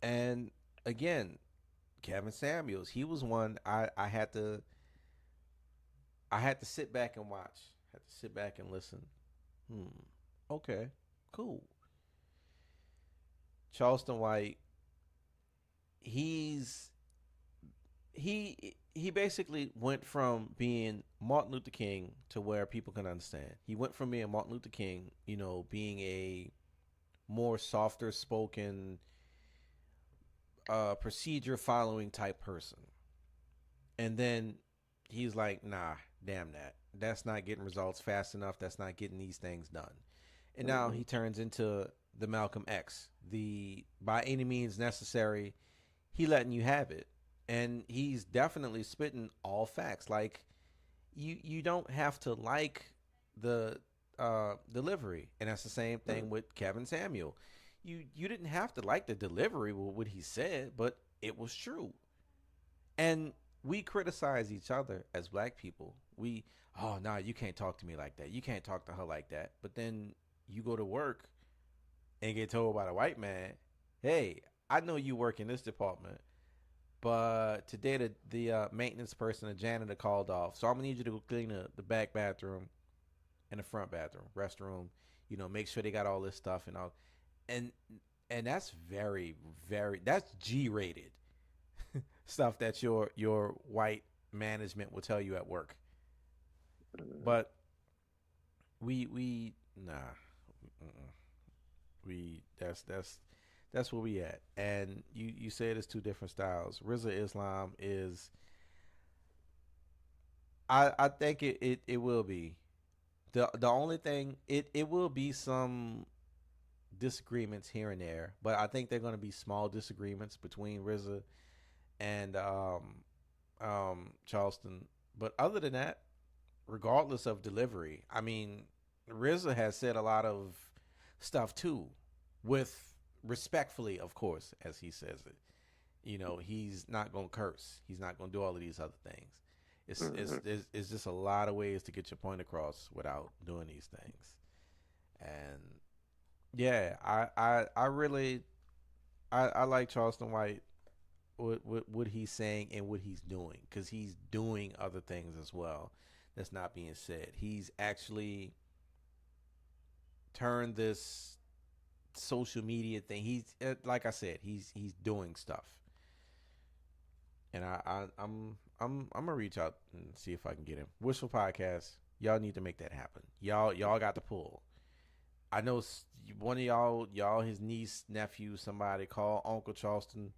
and again, Kevin Samuels. He was one I had to sit back and watch. Had to sit back and listen. Hmm. Okay. Cool. Charleston White. He's he basically went from being Martin Luther King to where people can understand. He went from being Martin Luther King, being a more softer spoken, procedure following type person, and then he's like, nah, damn that. That's not getting results fast enough. That's not getting these things done. And now Hmm. he turns into the Malcolm X, the by any means necessary. He letting you have it, and he's definitely spitting all facts. Like you don't have to like the delivery, and that's the same thing with Kevin Samuel. You didn't have to like the delivery with what he said, but it was true. And we criticize each other as black people. Oh, nah, you can't talk to me like that. You can't talk to her like that. But then you go to work and get told by the white man, hey, I know you work in this department, but today the maintenance person, the janitor, called off. So I'm going to need you to go clean the back bathroom and the front bathroom, restroom, make sure they got all this stuff and all. And and that's very, very, that's G rated stuff that your white management will tell you at work. But we nah, mm-mm. we that's where we at. And you said it's two different styles. Rizza Islam is I think it will be the only thing it will be some disagreements here and there, but I think they're going to be small disagreements between Rizza and Charleston. But other than that, regardless of delivery. I mean, RZA has said a lot of stuff too, with respectfully, of course, as he says it. He's not gonna curse. He's not gonna do all of these other things. Hmm. It's just a lot of ways to get your point across without doing these things. And yeah, I really I like Charleston White, what he's saying and what he's doing, because he's doing other things as well that's not being said. He's actually turned this social media thing. He's like I said, he's doing stuff, and I'm gonna reach out and see if I can get him. Wishful Podcast, y'all need to make that happen. Y'all got the pull. I know one of y'all his niece, nephew, somebody call Uncle Charleston.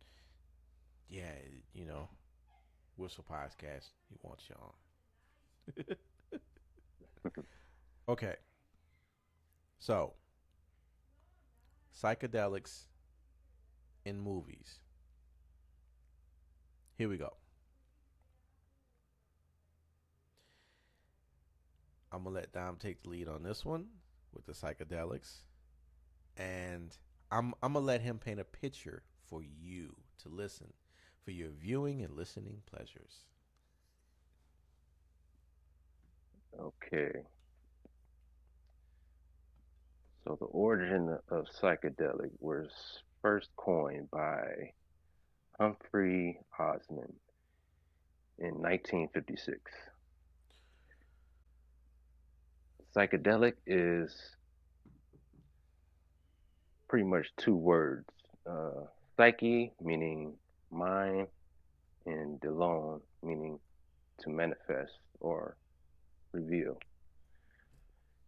Yeah, you know, Whistle Podcast. He wants you on. Okay, so psychedelics in movies. Here we go. I'm gonna let Dom take the lead on this one with the psychedelics, and I'm gonna let him paint a picture for you to listen, for your viewing and listening pleasures. Okay. So the origin of psychedelic was first coined by Humphrey Osmond in 1956. Psychedelic is pretty much two words. Uh, Psyche meaning mind, and delon meaning to manifest or reveal.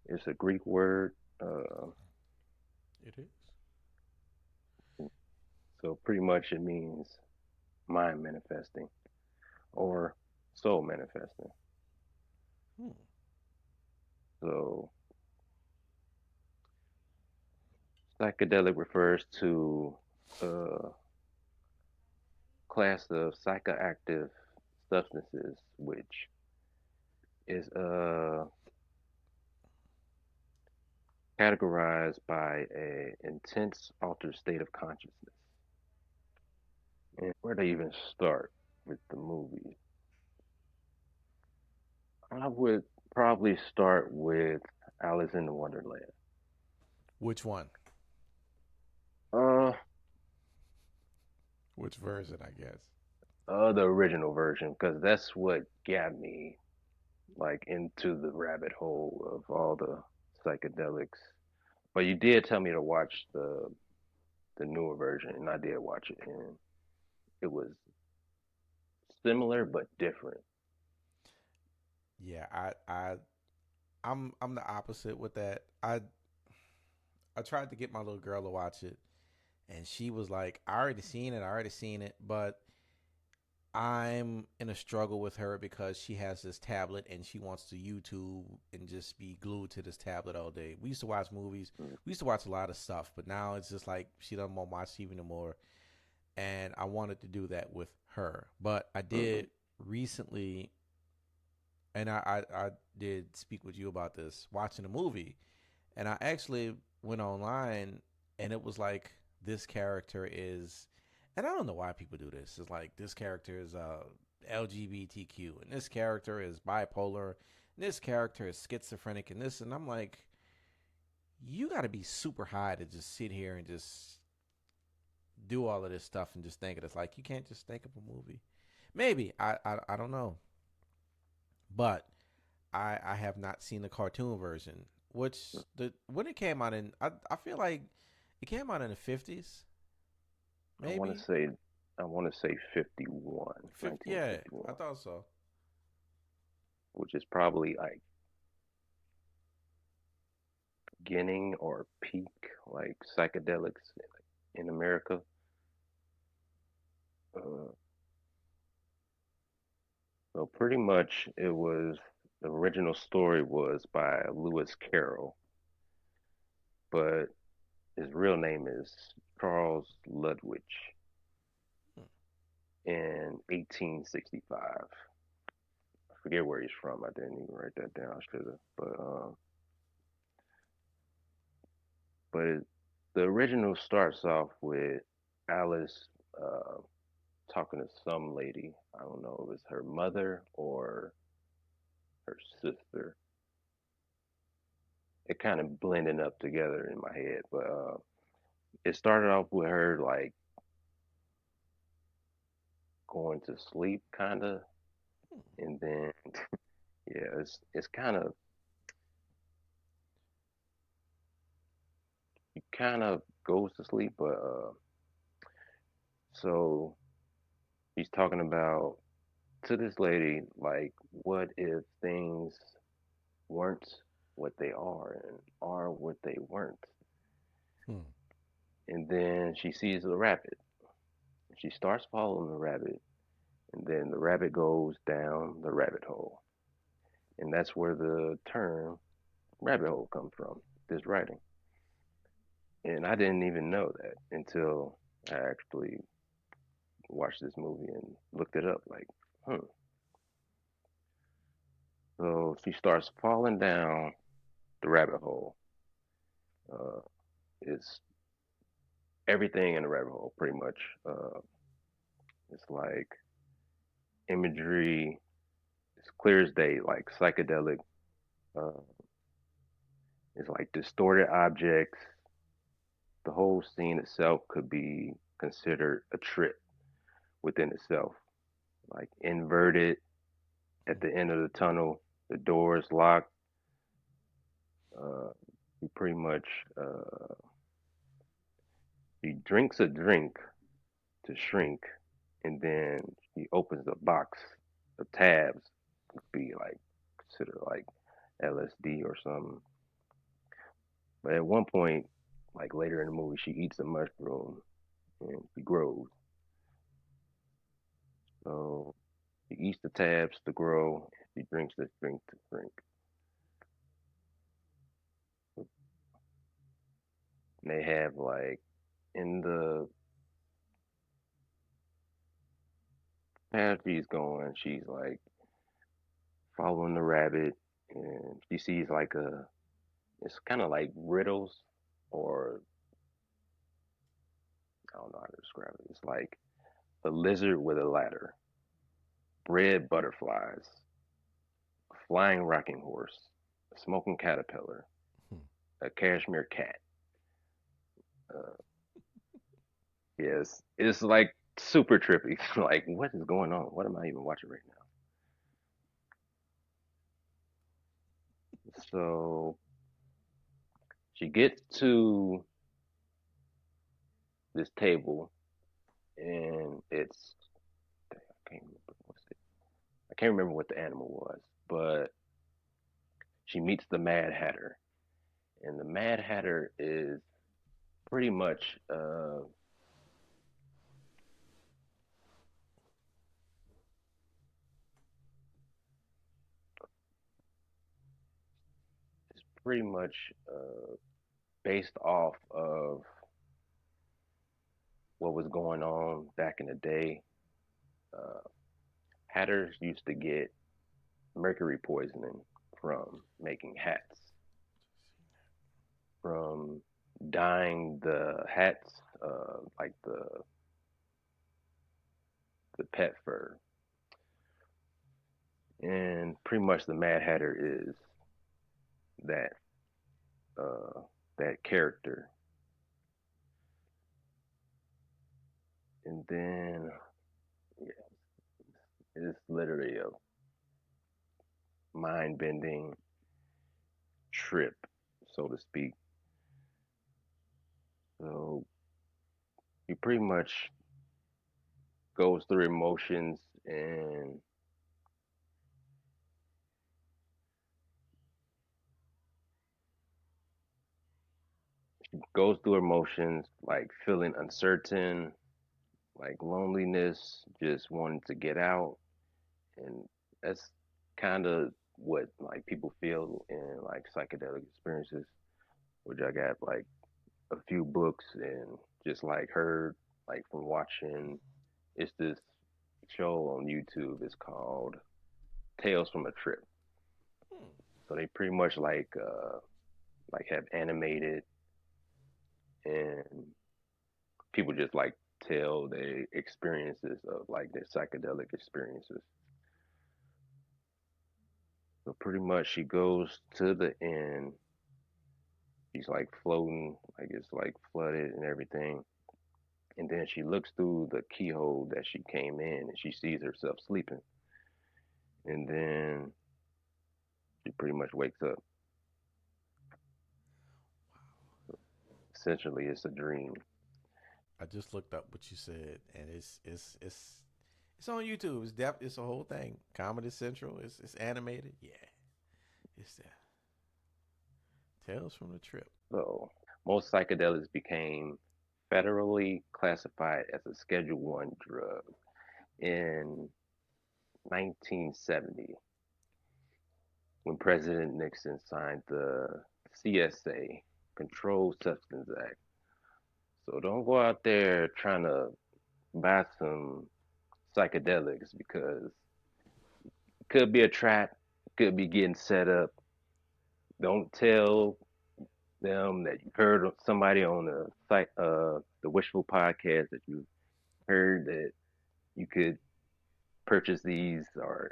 It's a Greek word, It is. so pretty much it means mind manifesting or soul manifesting. Hmm. So psychedelic refers to a class of psychoactive substances which is categorized by a intense altered state of consciousness. And where to even start with the movie? I would probably start with Alice in the Wonderland. Which one? Uh, Which version, I guess. the original version, because that's what got me like into the rabbit hole of all the psychedelics. But you did tell me to watch the newer version, and I did watch it, and it was similar but different. Yeah, I'm the opposite with that. I tried to get my little girl to watch it, and she was like, I already seen it," but I'm in a struggle with her because she has this tablet and she wants to YouTube and just be glued to this tablet all day. We used to watch movies. Mm, We used to watch a lot of stuff, but now it's just like she doesn't want to watch TV anymore. And I wanted to do that with her. But I mhm, did recently, and I did speak with you about this, watching a movie. And I actually went online and it was like, this character is, and I don't know why people do this. It's like, this character is LGBTQ and this character is bipolar and this character is schizophrenic and this, and I'm like, you got to be super high to just sit here and just do all of this stuff and just think of it. Like, you can't just think of a movie. Maybe I don't know, but I have not seen the cartoon version. Which, mm. the when it came out in, I feel like it came out in the 50s, I want to maybe. say, I want to say 51, 50, yeah, I 1951, thought so. which is probably like beginning or peak like psychedelics in America. Uh, so pretty much it was the original story was by Lewis Carroll, but his real name is Charles Ludwig Hmm. in 1865. I forget where he's from. I didn't even write that down. I should have. But the original starts off with Alice talking to some lady. I don't know if it's her mother or her sister. It kind of blending up together in my head, but it started off with her like going to sleep, kind of, and then yeah, it's kind of he kind of goes to sleep, but so he's talking about to this lady like, what if things weren't what they are and are what they weren't? Hmm. And then she sees the rabbit. She starts following the rabbit, and then the rabbit goes down the rabbit hole. And that's where the term rabbit hole comes from, this writing. And I didn't even know that until I actually watched this movie and looked it up. Like, hmm. So she starts falling down the rabbit hole. Uh, it's everything in the rabbit hole, pretty much. It's like imagery, it's clear as day, like psychedelic. Uh, it's like distorted objects. The whole scene itself could be considered a trip within itself. Like inverted at the end of the tunnel, the doors locked. Uh, he pretty much he drinks a drink to shrink, and then he opens a box of tabs. Could be like considered like LSD or something. But at one point, like later in the movie, she eats a mushroom and she grows. So she eats the tabs to grow. She drinks this drink to drink. And they have like in the path she's going, she's like following the rabbit, and she sees like it's kind of like riddles, or I don't know how to describe it. It's like a lizard with a ladder, red butterflies, a flying rocking horse, a smoking caterpillar, Hmm. a cashmere cat. Uh, yes, it's like super trippy. Like, what is going on? What am I even watching right now? So she gets to this table, and I can't remember I can't remember what the animal was, but she meets the Mad Hatter, and the Mad Hatter pretty much is pretty much based off of what was going on back in the day. Uh, Hatters used to get mercury poisoning from making hats, from dyeing the hats, like the pet fur, and pretty much the Mad Hatter is that uh, that character. And then yeah, it's literally a mind bending trip, so to speak. So he pretty much goes through emotions, and goes through emotions like feeling uncertain, like loneliness, just wanting to get out. And that's kind of what like people feel in like psychedelic experiences, which I got like a few books and just like heard like from watching. It's this show on YouTube. It's called Tales from a Trip. Hmm. So they pretty much like have animated, and people just like tell their experiences of like their psychedelic experiences. So pretty much she goes to the end. She's like floating, like it's like flooded and everything. And then she looks through the keyhole that she came in, and she sees herself sleeping. And then she pretty much wakes up. Essentially, it's a dream. I just looked up what you said, and it's on YouTube. It's a whole thing. Comedy Central. It's animated. Yeah, it's that. Tales from the Trip. So most psychedelics became federally classified as a Schedule One drug in 1970 when President Nixon signed the CSA, Controlled Substance Act. So don't go out there trying to buy some psychedelics, because it could be a trap, could be getting set up. Don't tell them that you heard of somebody on the Wishful podcast that you heard that you could purchase these or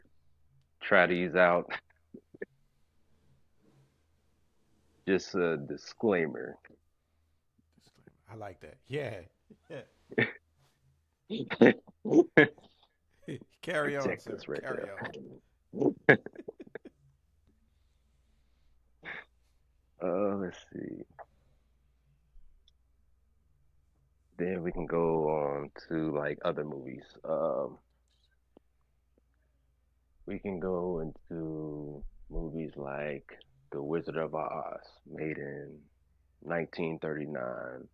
try these out. Just a disclaimer. Disclaimer. I like that. Yeah. Carry on, Protect sir. us right Carry there. on. Let's see. Then we can go on to like other movies. We can go into movies like The Wizard of Oz, made in 1939.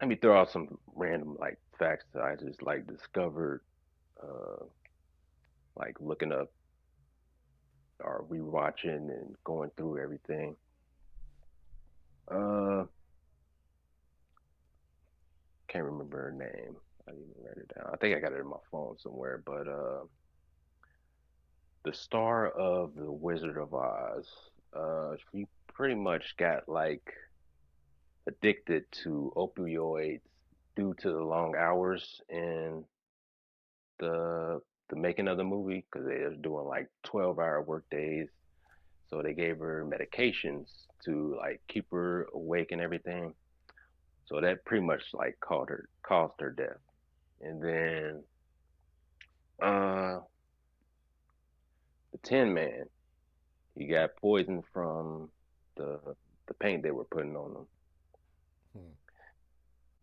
Let me throw out some random like facts that I just like discovered, uh, like looking up or rewatching and going through everything. Uh, can't remember her name. I didn't even write it down. I think I got it in my phone somewhere. But the star of the Wizard of Oz. She pretty much got like addicted to opioids due to the long hours in the the making of the movie because they was doing like 12-hour work days. So they gave her medications to like keep her awake and everything. So that pretty much like caused her death. And then uh the Tin Man, he got poisoned from the the paint they were putting on him. Hmm.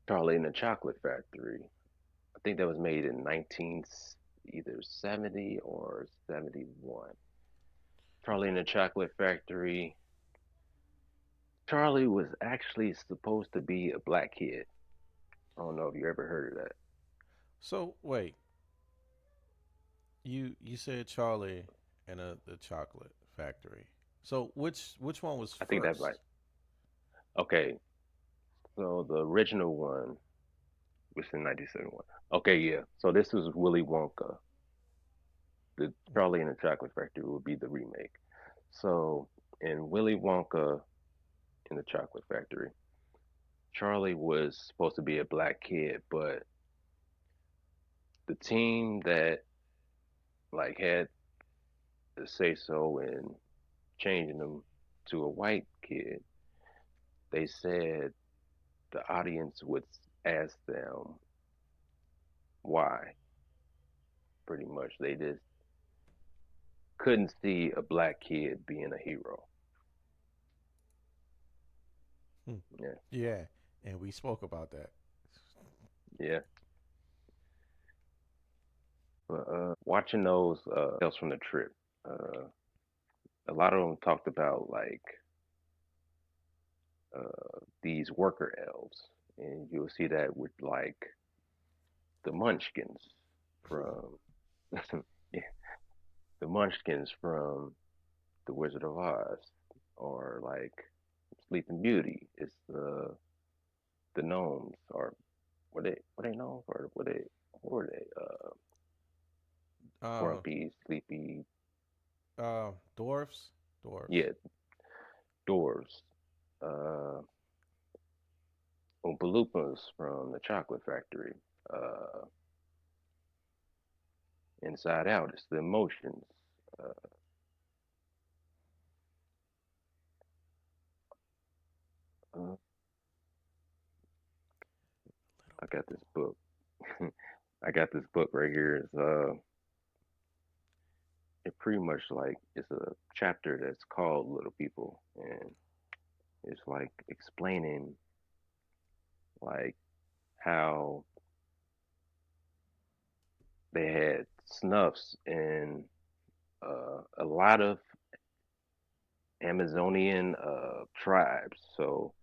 Charlie and the Chocolate Factory. I think that was made in 19 either 70 or 71. Charlie and the Chocolate Factory. Charlie was actually supposed to be a black kid. I don't know if you ever heard of that. So wait, you said Charlie and the Chocolate Factory. So which one was I think that's like first? okay. So the original one was in 1971. Okay, yeah. So this was Willy Wonka. The Charlie and the Chocolate Factory would be the remake. So in Willy Wonka in the Chocolate Factory, Charlie was supposed to be a black kid, but the team that like had the say so in changing him to a white kid, they said the audience would ask them why. Pretty much, they just couldn't see a black kid being a hero. Hmm. Yeah, Yeah, and we spoke about that. yeah. But watching those else from the trip, uh, a lot of them talked about like these worker elves, and you'll see that with like the Munchkins from yeah, the Munchkins from the Wizard of Oz, or like Sleeping Beauty. It's the gnomes, or were they gnomes, or were they Uh, grumpy, sleepy, dwarfs, dwarfs. yeah, dwarves. Uh, Oompa Loompas from the Chocolate Factory. Uh, Inside Out, it's the emotions. Uh, uh, I got this book. I got this book right here. It pretty much like it's a chapter that's called Little People, and it's like explaining like how they had snuffs in a lot of Amazonian tribes. So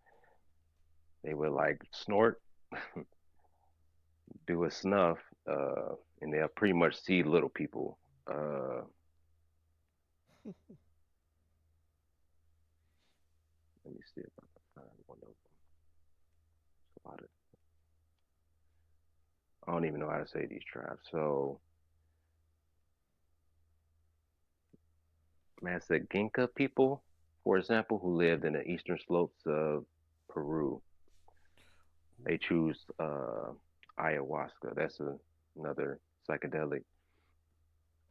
they would like snort, do a snuff, and they'll pretty much see little people. Uh, Let me see if I can find one of them. A lot of, I don't even know how to say these tribes. So Masaginka people, for example, who lived in the eastern slopes of Peru, they choose ayahuasca. That's another psychedelic.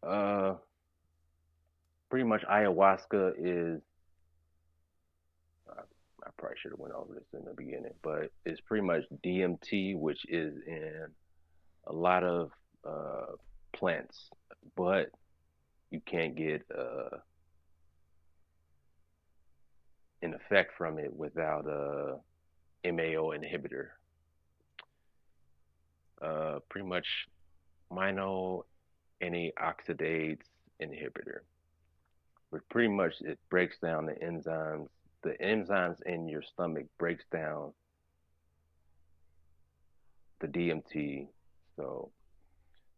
Uh, Pretty much ayahuasca is. I probably should have went over this in the beginning, but it's pretty much DMT, which is in a lot of uh, plants, but you can't get an effect from it without a MAO inhibitor. Pretty much mono antioxidase inhibitor. But pretty much it breaks down the enzymes. The enzymes in your stomach breaks down the DMT. So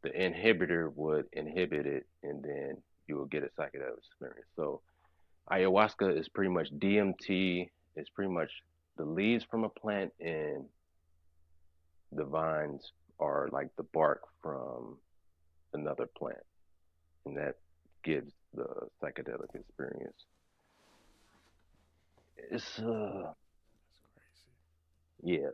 the inhibitor would inhibit it, and then you will get a psychedelic experience. So ayahuasca is pretty much DMT. It's pretty much the leaves from a plant, and the vines are like the bark from another plant, and that gives the psychedelic experience. It's That's crazy. yeah,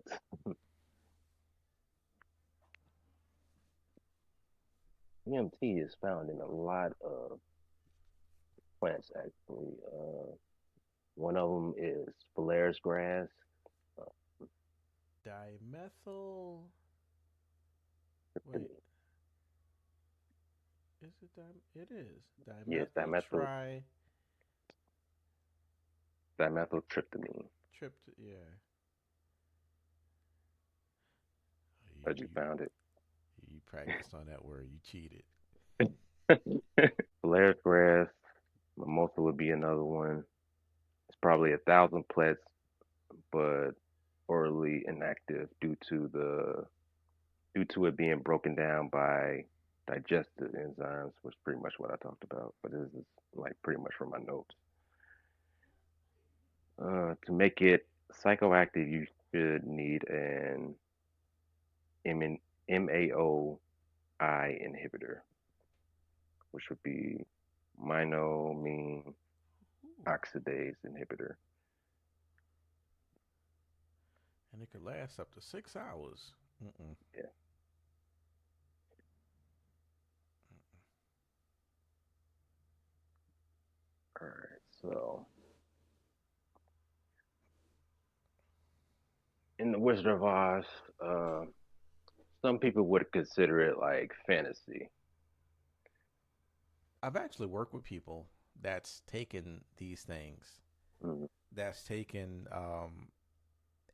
EMT is found in a lot of plants actually. One of them is Polaris grass. Uh, Dimethyl. Wait, is it It is yes, dimethyl tri dimethyltryptamine. tript. Yeah. But you You found you practiced on that word. You cheated. it. Polaris grass, mimosa would be another one. It's probably 1,000 plets, but orally inactive due to it being broken down by digestive enzymes, was pretty much what I talked about. But this is like pretty much from my notes. To make it psychoactive, you should need an MAOI inhibitor, which would be monoamine Ooh. oxidase inhibitor. And it could last up to 6 hours. Mm-mm. Yeah. All right. So in the Wizard of Oz, uh, some people would consider it like fantasy. I've actually worked with people that's taken these things, Mm, that's taken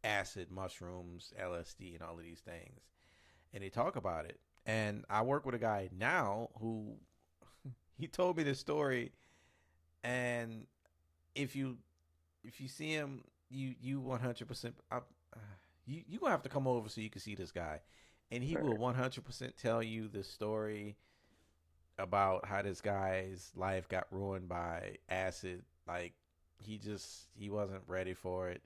acid, mushrooms, LSD, and all of these things, and they talk about it. And I work with a guy now who he told me this story, and if you if you see him, you 100%. You gonna have to come over so you can see this guy, and he all will right. 100% tell you the story about how this guy's life got ruined by acid. Like he wasn't ready for it,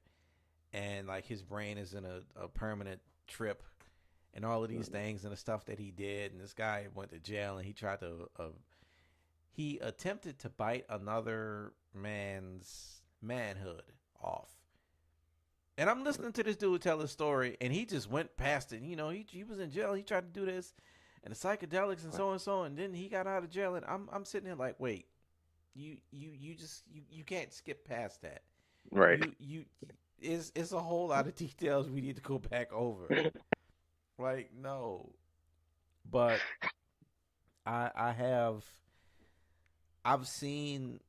and like his brain is in a permanent trip, and all of these Mm, things and the stuff that he did. And this guy went to jail, and he tried to he attempted to bite another man's manhood off. And I'm listening to this dude tell his story, and he just went past it. You know, he was in jail. He tried to do this, and the psychedelics and so, and then he got out of jail. And I'm sitting here like, wait, you just you can't skip past that. right. You it's a whole lot of details we need to go back over. Like no, but I have I've seen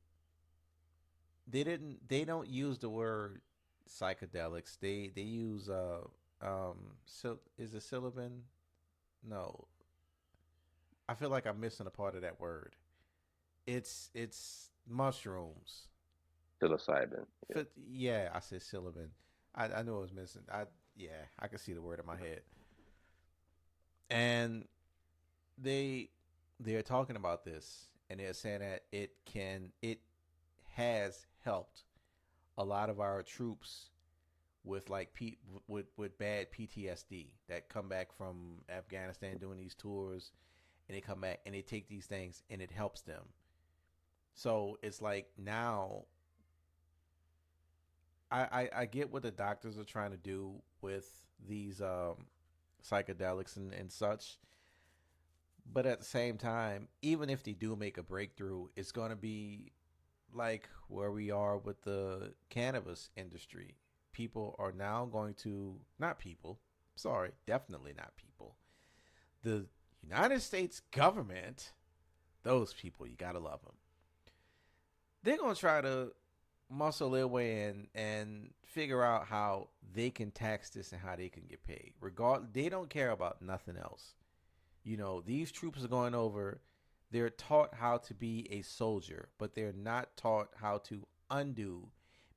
they don't use the word psychedelics. They use is it psilocybin? No, I feel like I'm missing a part of that word. It's mushrooms. Psilocybin. Yeah. Yeah, I said psilocybin. I knew I was missing. Yeah, I can see the word in my head. And they they're talking about this, and they're saying that it has helped a lot of our troops with like with bad PTSD that come back from Afghanistan doing these tours, and they come back and they take these things and it helps them. So it's like now I get what the doctors are trying to do with these psychedelics and such, but at the same time, even if they do make a breakthrough, it's going to be like where we are with the cannabis industry. People are now going to, not people, sorry, definitely not people. The United States government, those people, you got to love them. They're going to try to muscle their way in and figure out how they can tax this and how they can get paid. They don't care about nothing else. You know, these troops are going over. They're taught how to be a soldier, but they're not taught how to undo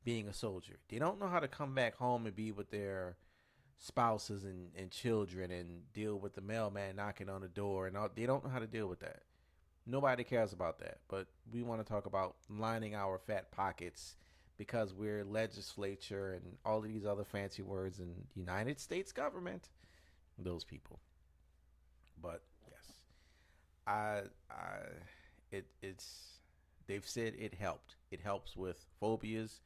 being a soldier. They don't know how to come back home and be with their spouses and children and deal with the mailman knocking on the door and all. They don't know how to deal with that. Nobody cares about that. But we want to talk about lining our fat pockets because we're legislature and all of these other fancy words in United States government. Those people. But yes, I it's They've said it helped. It helps with phobias.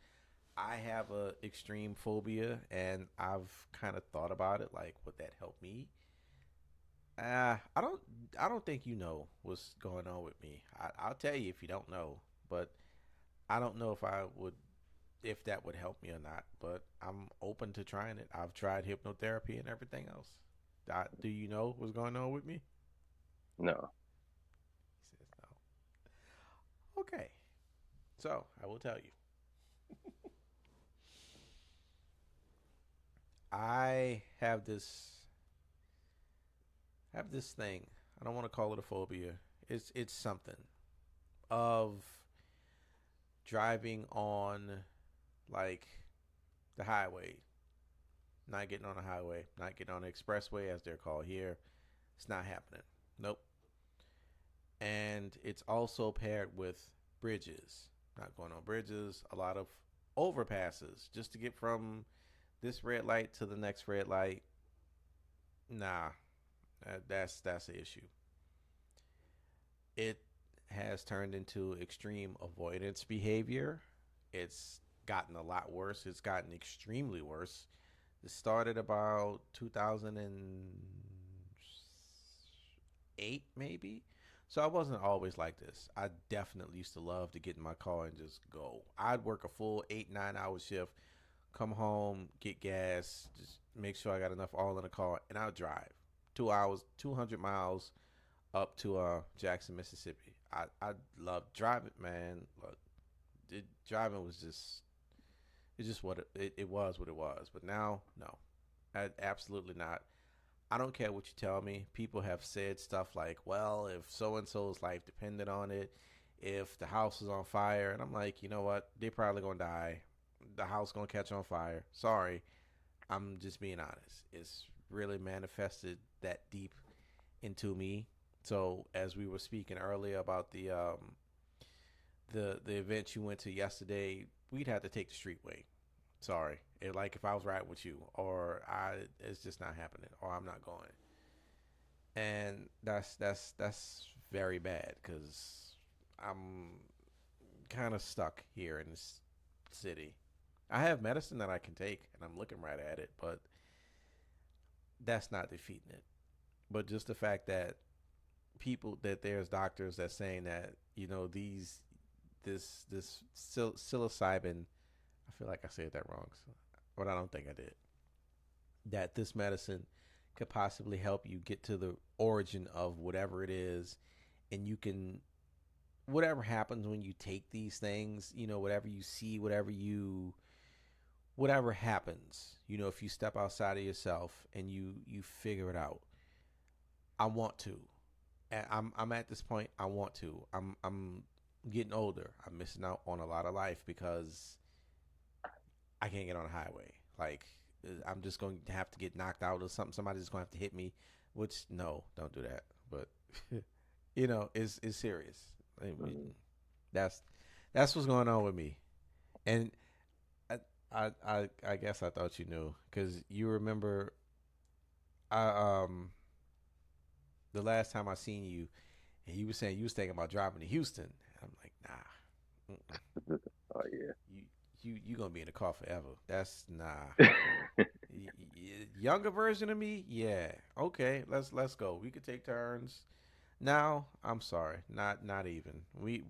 I have a extreme phobia, and I've kind of thought about it. Like, would that help me? I don't. I don't think you know what's going on with me. I'll tell you if you don't know, but I don't know if I would, if that would help me or not. But I'm open to trying it. I've tried hypnotherapy and everything else. Do you know what's going on with me? No. He says no. Okay, so I will tell you. I have this thing. I don't want to call it a phobia. It's something of driving on like the highway, not getting on the highway, not getting on the expressway as they're called here. It's not happening. Nope. And it's also paired with bridges. Not going on bridges, a lot of overpasses just to get from this red light to the next red light. Nah, that's the issue. It has turned into extreme avoidance behavior. It's gotten a lot worse. It's gotten extremely worse. It started about 2008, maybe. So I wasn't always like this. I definitely used to love to get in my car and just go. I'd work a full 8, 9 hour shift, come home, get gas, just make sure I got enough oil in the car, and I'll drive 2 hours, 200 miles up to Jackson, Mississippi. I love driving, man. Look, driving was just it's just it was what it was. But now, no, absolutely not. I don't care what you tell me. People have said stuff like, "Well, if so and so's life depended on it, if the house is on fire," and I'm like, you know what? They're probably gonna die. The house gonna catch on fire. Sorry, I'm just being honest. It's really manifested that deep into me. So as we were speaking earlier about the event you went to yesterday, we'd have to take the streetway. Sorry, like if I was riding with you, or it's just not happening, or I'm not going, and that's very bad because I'm kind of stuck here in this city. I have medicine that I can take, and I'm looking right at it, but that's not defeating it. But just the fact that there's doctors that saying that this psilocybin. I feel like I said that wrong, but I don't think I did. That this medicine could possibly help you get to the origin of whatever it is, and you can whatever happens when you take these things, whatever you see, whatever happens, if you step outside of yourself and you figure it out. I want to. I'm at this point. I want to. I'm getting older. I'm missing out on a lot of life because I can't get on the highway. Like I'm just going to have to get knocked out or something. Somebody's just going to have to hit me. Which no, don't do that. But it's serious. I mean, Mm-hmm. that's that's what's going on with me. And I guess I thought you knew because you remember I the last time I seen you and you were saying you was thinking about driving to Houston. I'm like, nah, Oh yeah. you you gonna be in the car forever. That's nah. Younger version of me, yeah. Okay, let's go. We could take turns. Now, I'm sorry, not even. We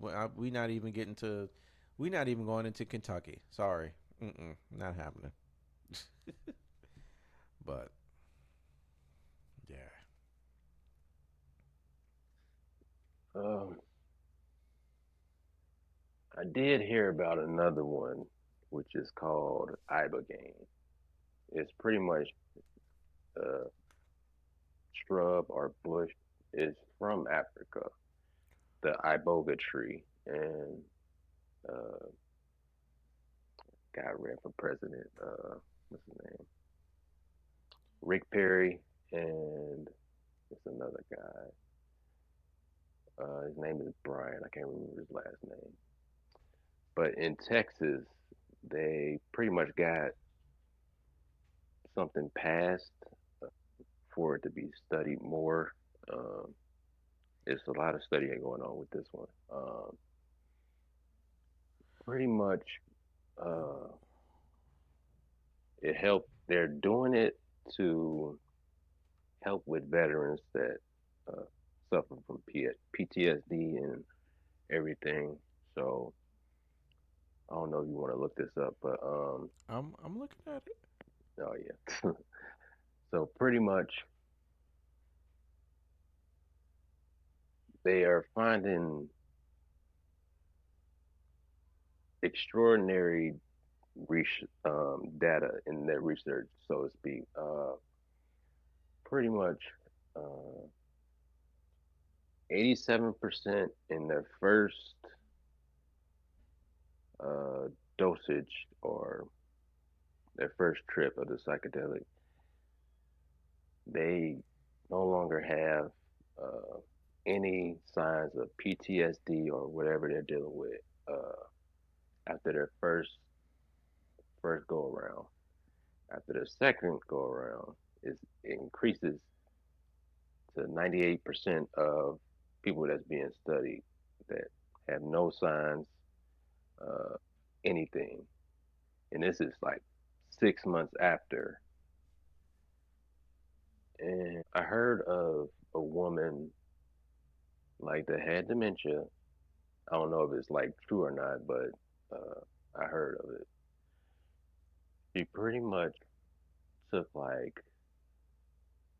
not even getting to. We not even going into Kentucky. Sorry, not happening. But yeah, um, I did hear about another one, which is called ibogaine. It's pretty much a shrub or bush. It's from Africa, the iboga tree, and uh, guy ran for president. What's his name? Rick Perry, and it's another guy. His name is Brian. I can't remember his last name. But in Texas, they pretty much got something passed for it to be studied more. Um, it's a lot of studying going on with this one. pretty much uh, it helped. They're doing it to help with veterans that uh, suffer from PTSD and everything. So I don't know if you want to look this up, but I'm looking at it. oh yeah. So pretty much they are finding extraordinary data in their research, so to speak. Pretty much uh, 87% in their first uh, dosage or their first trip of the psychedelic, they no longer have uh, any signs of PTSD or whatever they're dealing with after their first go around. After the second go around, it increases to 98% of people that's being studied that have no signs, uh, anything. And this is like 6 months after. And I heard of a woman like that had dementia. I don't know if it's like true or not, but I heard of it. She pretty much took like,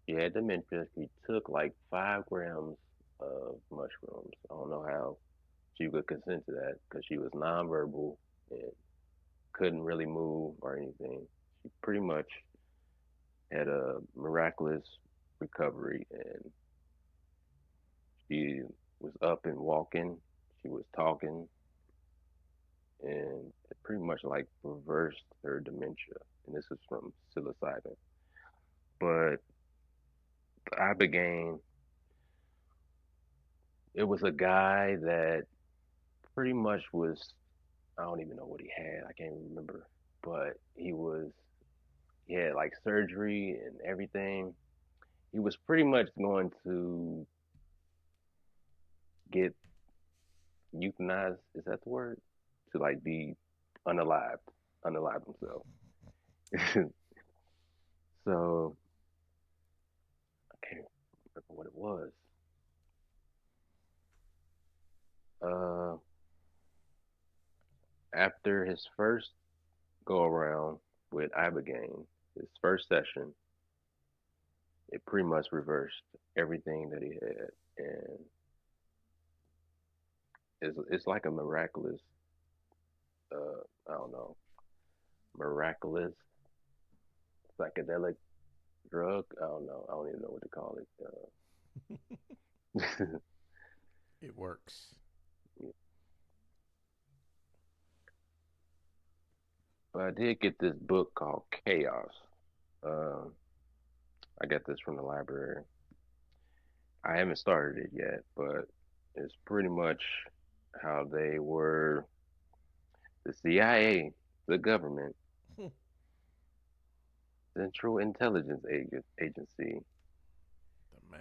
she had dementia. She took like 5 grams of mushrooms. I don't know how she would consent to that because she was nonverbal and couldn't really move or anything. She pretty much had a miraculous recovery and she was up and walking. She was talking and it pretty much like reversed her dementia. And this is from psilocybin. But Ibogaine, it was a guy that pretty much was, I don't even know what he had. I can't remember. But he had like surgery and everything. He was pretty much going to get euthanized. Is that the word? To like be unalived, unalive himself. So I can't remember what it was. Uh, After his first go around with Ibogaine, his first session, it pretty much reversed everything that he had, and it's like a miraculous, I don't know, miraculous psychedelic drug. I don't know. I don't even know what to call it. It works. But I did get this book called Chaos. Um, I got this from the library. I haven't started it yet, but it's pretty much how they were the CIA, the government, Central Intelligence Agency, The man.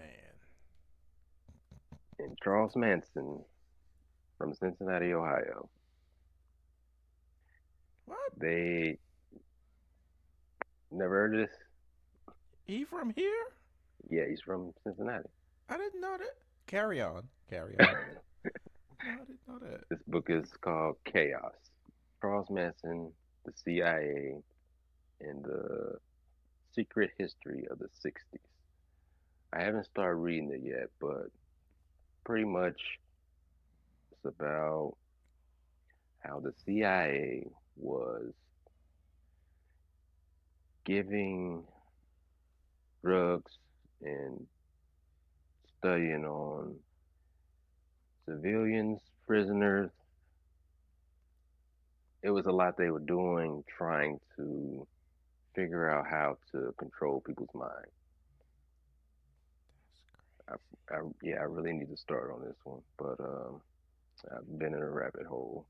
and Charles Manson from Cincinnati, Ohio. What? They never heard of this? He from here? Yeah, he's from Cincinnati. I didn't know that. Carry on. Carry on. No, I didn't know that. This book is called Chaos. Charles Manson, the CIA, and the secret history of the 60s. I haven't started reading it yet, but pretty much it's about how the CIA was giving drugs and studying on civilians, prisoners. It was a lot they were doing trying to figure out how to control people's minds. I, yeah, I really need to start on this one, but I've been in a rabbit hole.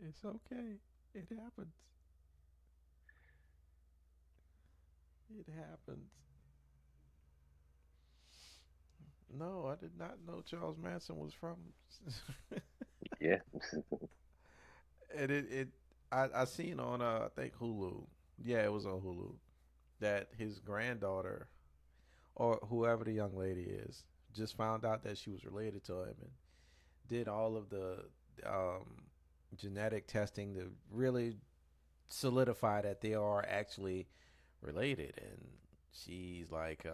It's okay. It happens. It happens. no, I did not know Charles Manson was from. Yeah. And I seen on I think Hulu. Yeah, it was on Hulu that his granddaughter or whoever the young lady is just found out that she was related to him and did all of the um, genetic testing to really solidify that they are actually related. And she's like,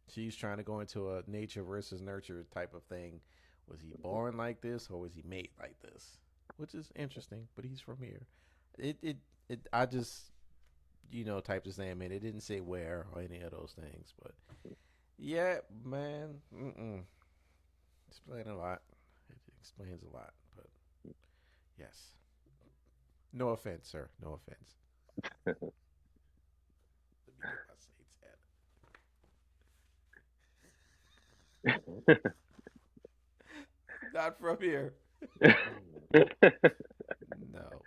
she's trying to go into a nature versus nurture type of thing. Was he born like this or was he made like this? Which is interesting, but he's from here. It I just typed his name in. It didn't say where or any of those things, but yeah, man. Explain a lot. It explains a lot, but yes. No offense, sir. No offense. Let me get my Saints hat. Not from here. No.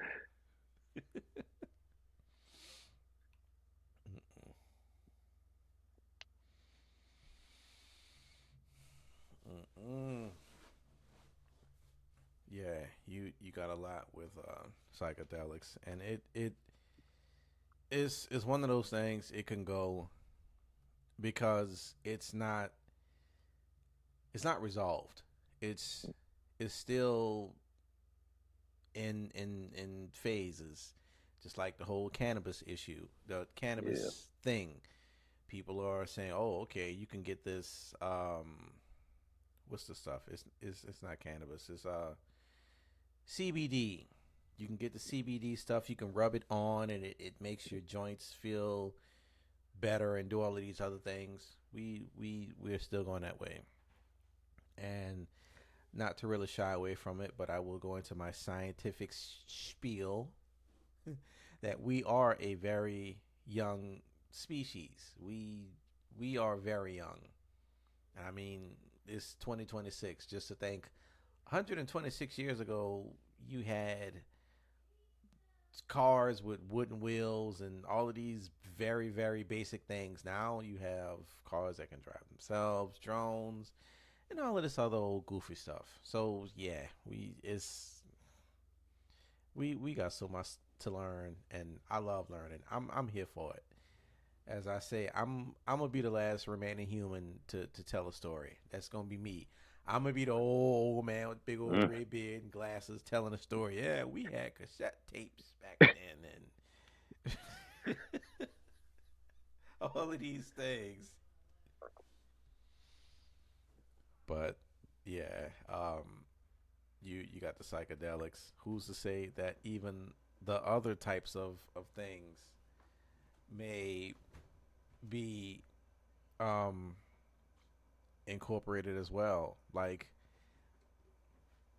Mm-mm. Yeah, you got a lot with psychedelics, and it's one of those things. It can go because it's not resolved. It's it's still in phases, just like the whole cannabis issue, the Yeah. cannabis thing. People are saying, "Oh, okay, you can get this. What's the stuff? It's not cannabis. It's CBD. You can get the CBD stuff. You can rub it on, and it makes your joints feel better and do all of these other things. We're still going that way, and not to really shy away from it, but I will go into my scientific spiel that we are a very young species. We are very young. I mean, it's 2026. Just to think, 126 years ago, you had cars with wooden wheels and all of these very very basic things. Now you have cars that can drive themselves, drones, and all of this other old goofy stuff. So yeah, we got so much to learn, and I love learning. I'm here for it. As I say, I'm gonna be the last remaining human to tell a story. That's gonna be me. I'm gonna be the old man with big old Mm. gray beard and glasses telling a story. Yeah, we had cassette tapes back then, and all of these things. But yeah, you got the psychedelics. Who's to say that even the other types of things may be um incorporated as well? Like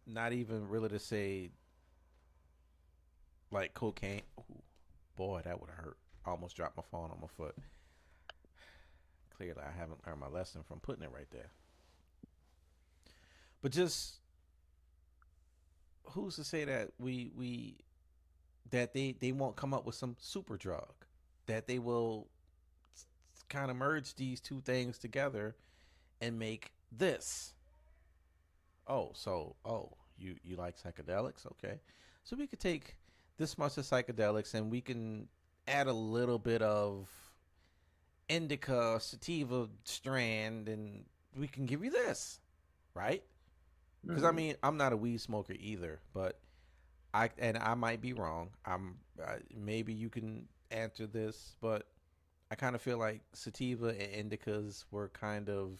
not even really to say like cocaine. Ooh, boy, that would have hurt. I almost dropped my phone on my foot. Clearly, I haven't learned my lesson from putting it right there. But just who's to say that we that they won't come up with some super drug that they will kind of merge these two things together and make this. You like psychedelics? Okay, so we could take this much of psychedelics and we can add a little bit of indica sativa strand, and we can give you this, right? Because I Mm. mean, I'm not a weed smoker either, but I might be wrong. Maybe you can answer this, but I kind of feel like sativa and indicas were kind of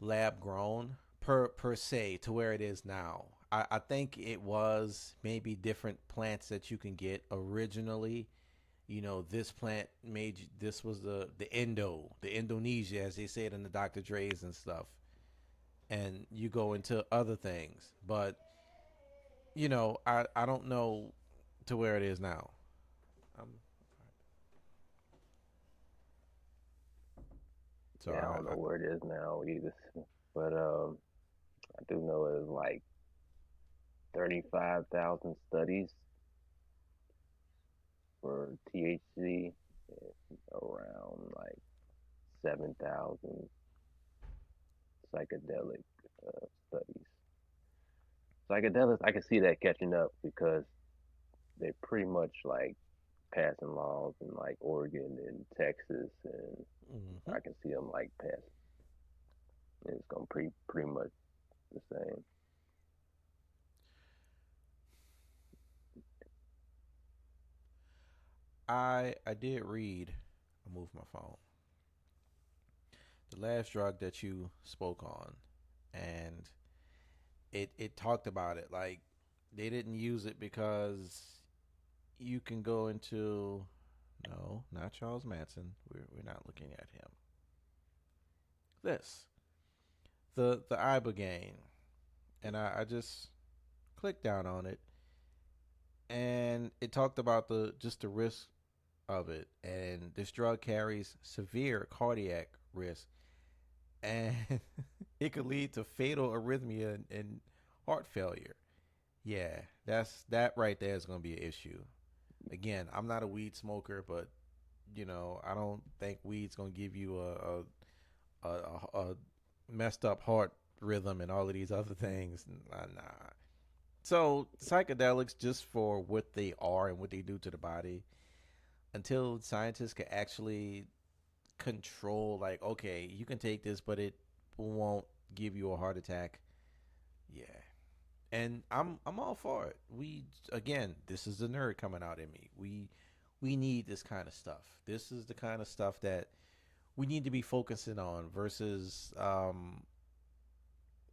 lab grown per se to where it is now. I think it was maybe different plants that you can get originally. This plant made this was the Indonesia, as they say it in the Dr. Dre's and stuff. And you go into other things, but I don't know to where it is now. Um, so Yeah, I don't know where it is now either. But I do know it was like 35,000 studies for THC, and around like 7,000 psychedelic studies. Psychedelics, I can see that catching up because they're pretty much like passing laws in like Oregon and Texas, and Hmm. I can see them like passing. It's gonna pretty much the same. I did read. I moved my phone. The last drug that you spoke on, and it talked about it like they didn't use it because you can go into no, not Charles Manson. We're not looking at him. This the ibogaine, and I just clicked down on it, and it talked about the just the risk of it, and this drug carries severe cardiac risk, and it could lead to fatal arrhythmia and heart failure. Yeah, that right there is going to be an issue. Again, I'm not a weed smoker, but I don't think weed's going to give you a messed up heart rhythm and all of these other things. Nah. So psychedelics, just for what they are and what they do to the body, until scientists can actually control, like, okay, you can take this, but it won't give you a heart attack. Yeah, and I'm all for it. We again, this is the nerd coming out in me. We need this kind of stuff. This is the kind of stuff that we need to be focusing on versus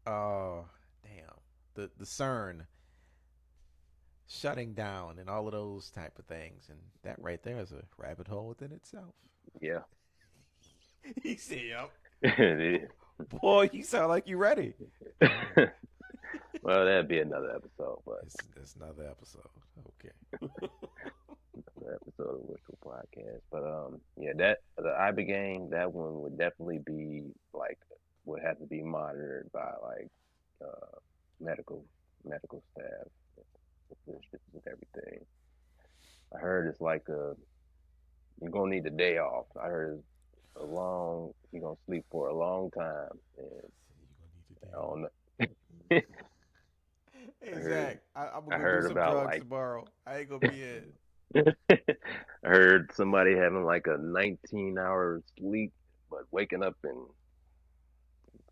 uh damn, the CERN shutting down and all of those type of things, and that right there is a rabbit hole within itself. Yeah. He said, "Yep, It is. boy, you sound like you ready." Well, that'd be another episode, but It's another episode. Okay. another episode of Wishful Podcast. But yeah, that the Ibogaine, that one would definitely be like would have to be monitored by like uh medical medical staff with everything. I heard it's like you're gonna need a day off. I heard it's a long you're gonna sleep for a long time, and You're I gonna don't need know. a day off. I Hey heard Zach, I'm gonna I go do heard some about drugs like tomorrow. I ain't gonna be in. I heard somebody having like a 19-hour sleep, but waking up and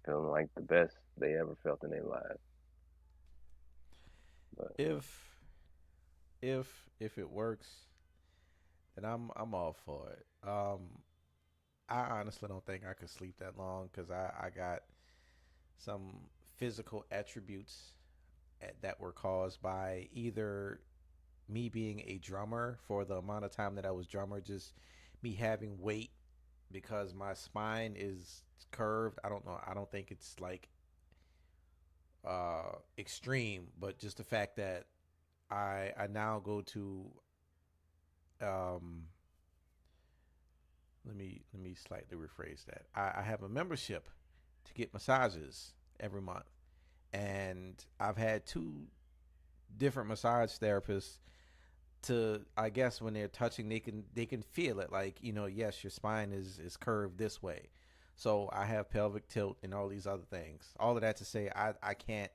feeling like the best they ever felt in their lives. But If if it works, then I'm all for it. I honestly don't think I could sleep that long because I got some physical attributes that were caused by either me being a drummer for the amount of time that I was drummer, just me having weight because my spine is curved. I don't know. I don't think it's like extreme, but just the fact that I now go to um let me slightly rephrase that. I have a membership to get massages every month, and I've had two different massage therapists to, I guess, when they're touching they can feel it, like, yes, your spine is curved this way. So I have pelvic tilt and all these other things. All of that to say, I can't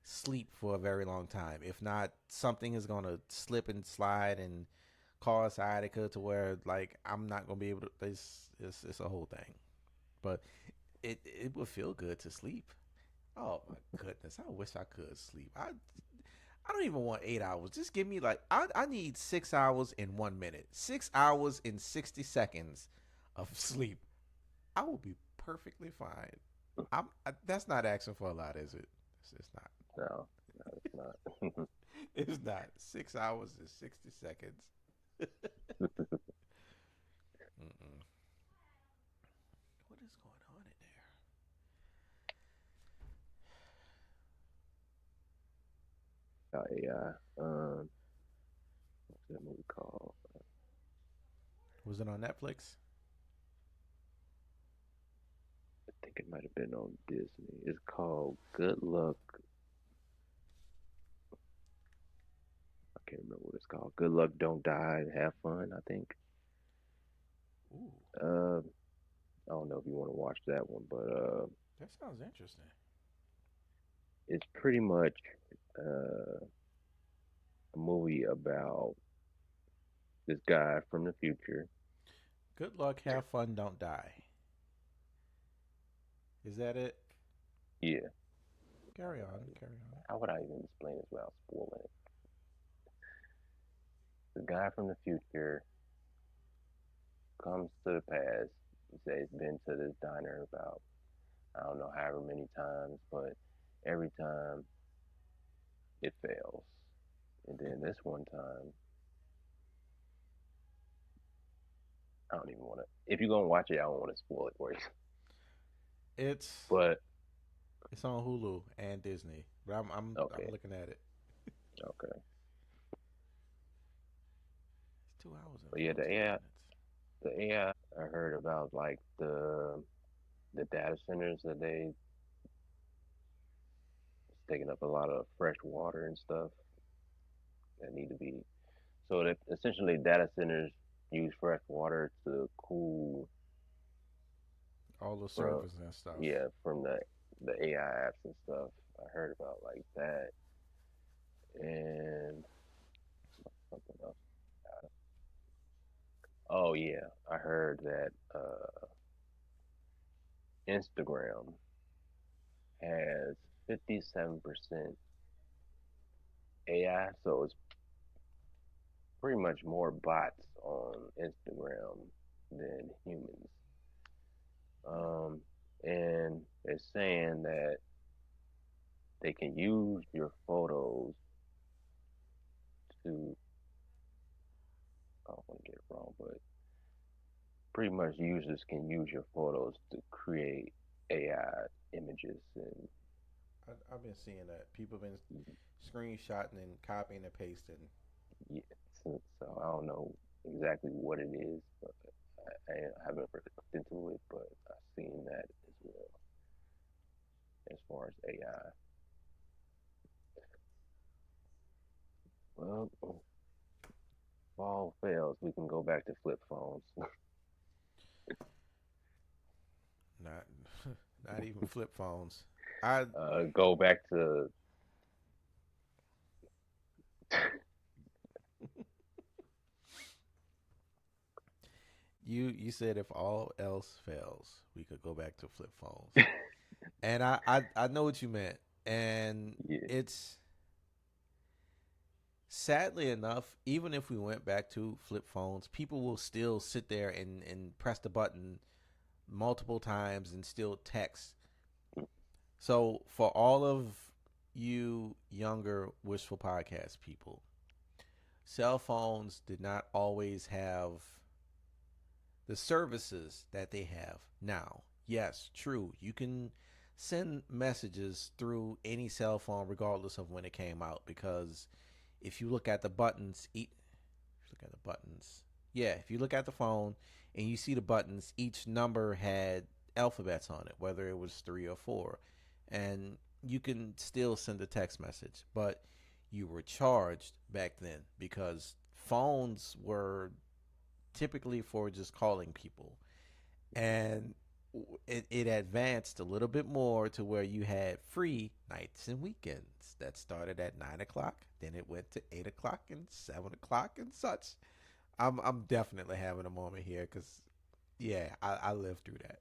sleep for a very long time. If not, something is gonna slip and slide and cause sciatica to where, like, I'm not gonna be able to. It's a whole thing. But it would feel good to sleep. Oh my goodness, I wish I could sleep. I don't even want 8 hours. Just give me, like, I need 6 hours in 1 minute, 6 hours in 60 seconds of sleep. I will be perfectly fine. That's not asking for a lot, is it? It's not. no, no, it's not. It's not 6 hours and 60 seconds. Mm-mm. What is going on in there? AI. What's that movie called? Was it on Netflix? I think it might have been on Disney. It's called Good Luck. I can't remember what it's called. Good Luck, Don't Die, Have Fun. I think. Ooh. Uh, I don't know watch that one, but That sounds interesting. it's pretty much a movie about this guy from the future. Good luck, have fun, don't die. Is that it? Yeah, Carry on, carry on. how would I even explain this without spoiling it? The guy from the future comes to the past. He says he's been to this diner about I don't know however many times, but every time it fails. And then this one time, I don't even want to. If you're gonna watch it, I don't want to spoil it for you. It's But it's on Hulu and Disney, but I'm okay, looking at it. okay. It's 2 hours and But yeah, 14 minutes. the AI. I heard about like the data centers that they taking up a lot of fresh water and stuff that need to be. So that essentially data centers use fresh water to cool All the from servers and stuff. yeah from the AI apps and stuff. I heard about like that and something else. Oh yeah, I heard that Instagram has 57% AI, so it's pretty much more bots on Instagram than humans. Um, and they're saying that they can use your photos to, I don't want to get it wrong, but pretty much users can use your photos to create AI images and I've been seeing that people have been screenshotting and copying and pasting. yeah, so I don't know exactly what it is, but I haven't really looked into it, but I've seen that as well as far as AI. Well, if all fails, we can go back to flip phones. Not not even flip phones. I Go back to you said if all else fails, we could go back to flip phones. And I know what you meant. And yeah, it's sadly enough, even if we went back to flip phones, people will still sit there and press the button multiple times and still text. So for all of you younger wishful podcast people, cell phones did not always have the services that they have now. Yes, true. You can send messages through any cell phone regardless of when it came out because if you look at the buttons, look at the buttons. Yeah, if you look at the phone and you see the buttons, each number had alphabets on it, whether it was 3 or 4. And you can still send a text message, but you were charged back then because phones were typically for just calling people. And it advanced a little bit more to where you had free nights and weekends that started at 9 o'clock. Then it went to 8 o'clock and 7 o'clock and such. I'm definitely having a moment here because yeah, I lived through that.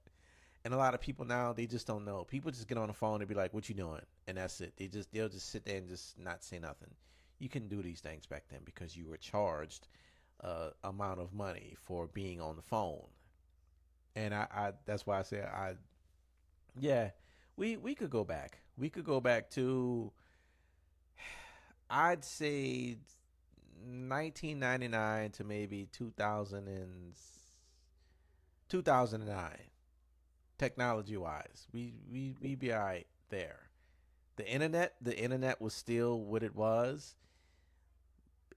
And a lot of people now they just don't know. People just get on the phone and be like, "What you doing?" And that's it. They'll just sit there and just not say nothing. You couldn't do these things back then because you were charged amount of money for being on the phone. And I that's why I say yeah, we could go back. We could go back to I'd say 1999 to maybe 2009 technology wise. We be all right there. The internet was still what it was.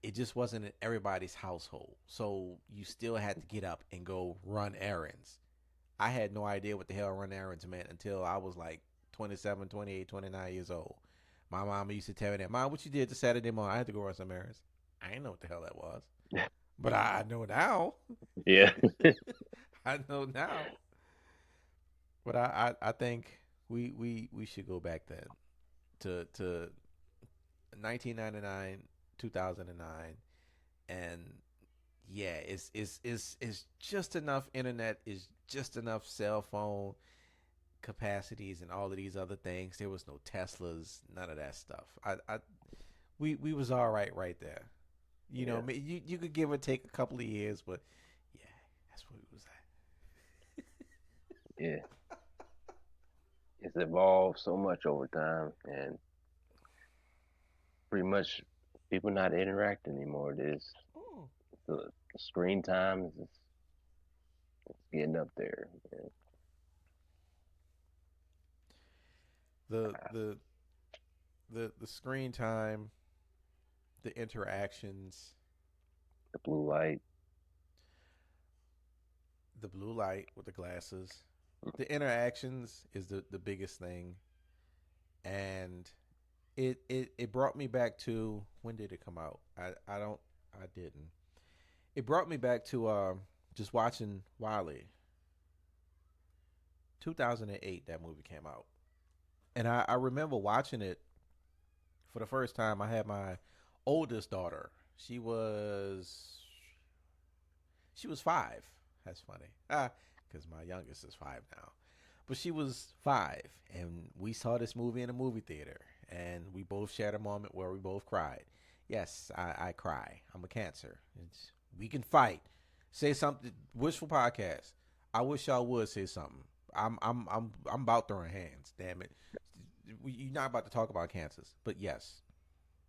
It just wasn't in everybody's household. So you still had to get up and go run errands. I had no idea what the hell run errands meant until I was like 27, 28, 29 years old. My mama used to tell me that, Mom, what you did this Saturday morning? I had to go run some errands. I didn't know what the hell that was. But I know now. yeah. I know now. But I think we should go back then to 1999, 2009, and yeah, it's just enough internet, is just enough cell phone capacities and all of these other things. There was no Teslas, none of that stuff. We was all right there. You know, Yeah, you could give or take a couple of years, but yeah, that's where we was yeah. It's evolved so much over time, and pretty much people not interacting anymore. There's at. Mm. the screen time is getting up there. And, The the the screen time, the interactions, the blue light. the blue light with the glasses, the interactions is the biggest thing, and it brought me back to, when did it come out? I don't, I didn't. It brought me back to just watching Wiley. 2008 that movie came out, and I remember watching it for the first time. I had my oldest daughter. She was 5. That's funny. Because my youngest is 5 now. But she was 5, and we saw this movie in a movie theater, and we both shared a moment where we both cried. Yes, I cry. I'm a cancer. We can fight. Say something. Wishful podcast. I wish y'all would say something. I'm about throwing hands. Damn it. You're not about to talk about cancers, but yes,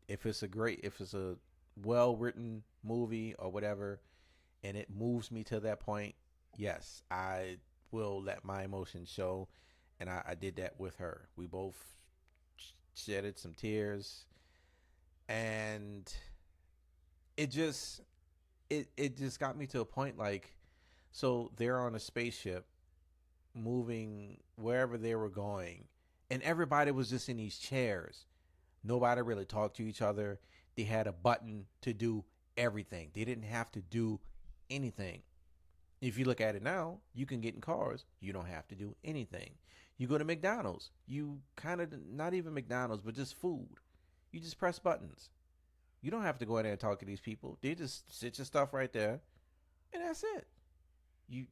if it's a well written movie or whatever, and it moves me to that point, yes, I will let my emotions show, and I did that with her. We both shedded some tears, and it just it just got me to a point like, so they're on a spaceship moving wherever they were going, and everybody was just in these chairs. Nobody really talked to each other. They had a button to do everything. They didn't have to do anything. If you look at it now, you can get in cars. You don't have to do anything. You go to McDonald's. You kind of, not even McDonald's, but just food. You just press buttons. You don't have to go in there and talk to these people. They just sit your stuff right there, and that's it. You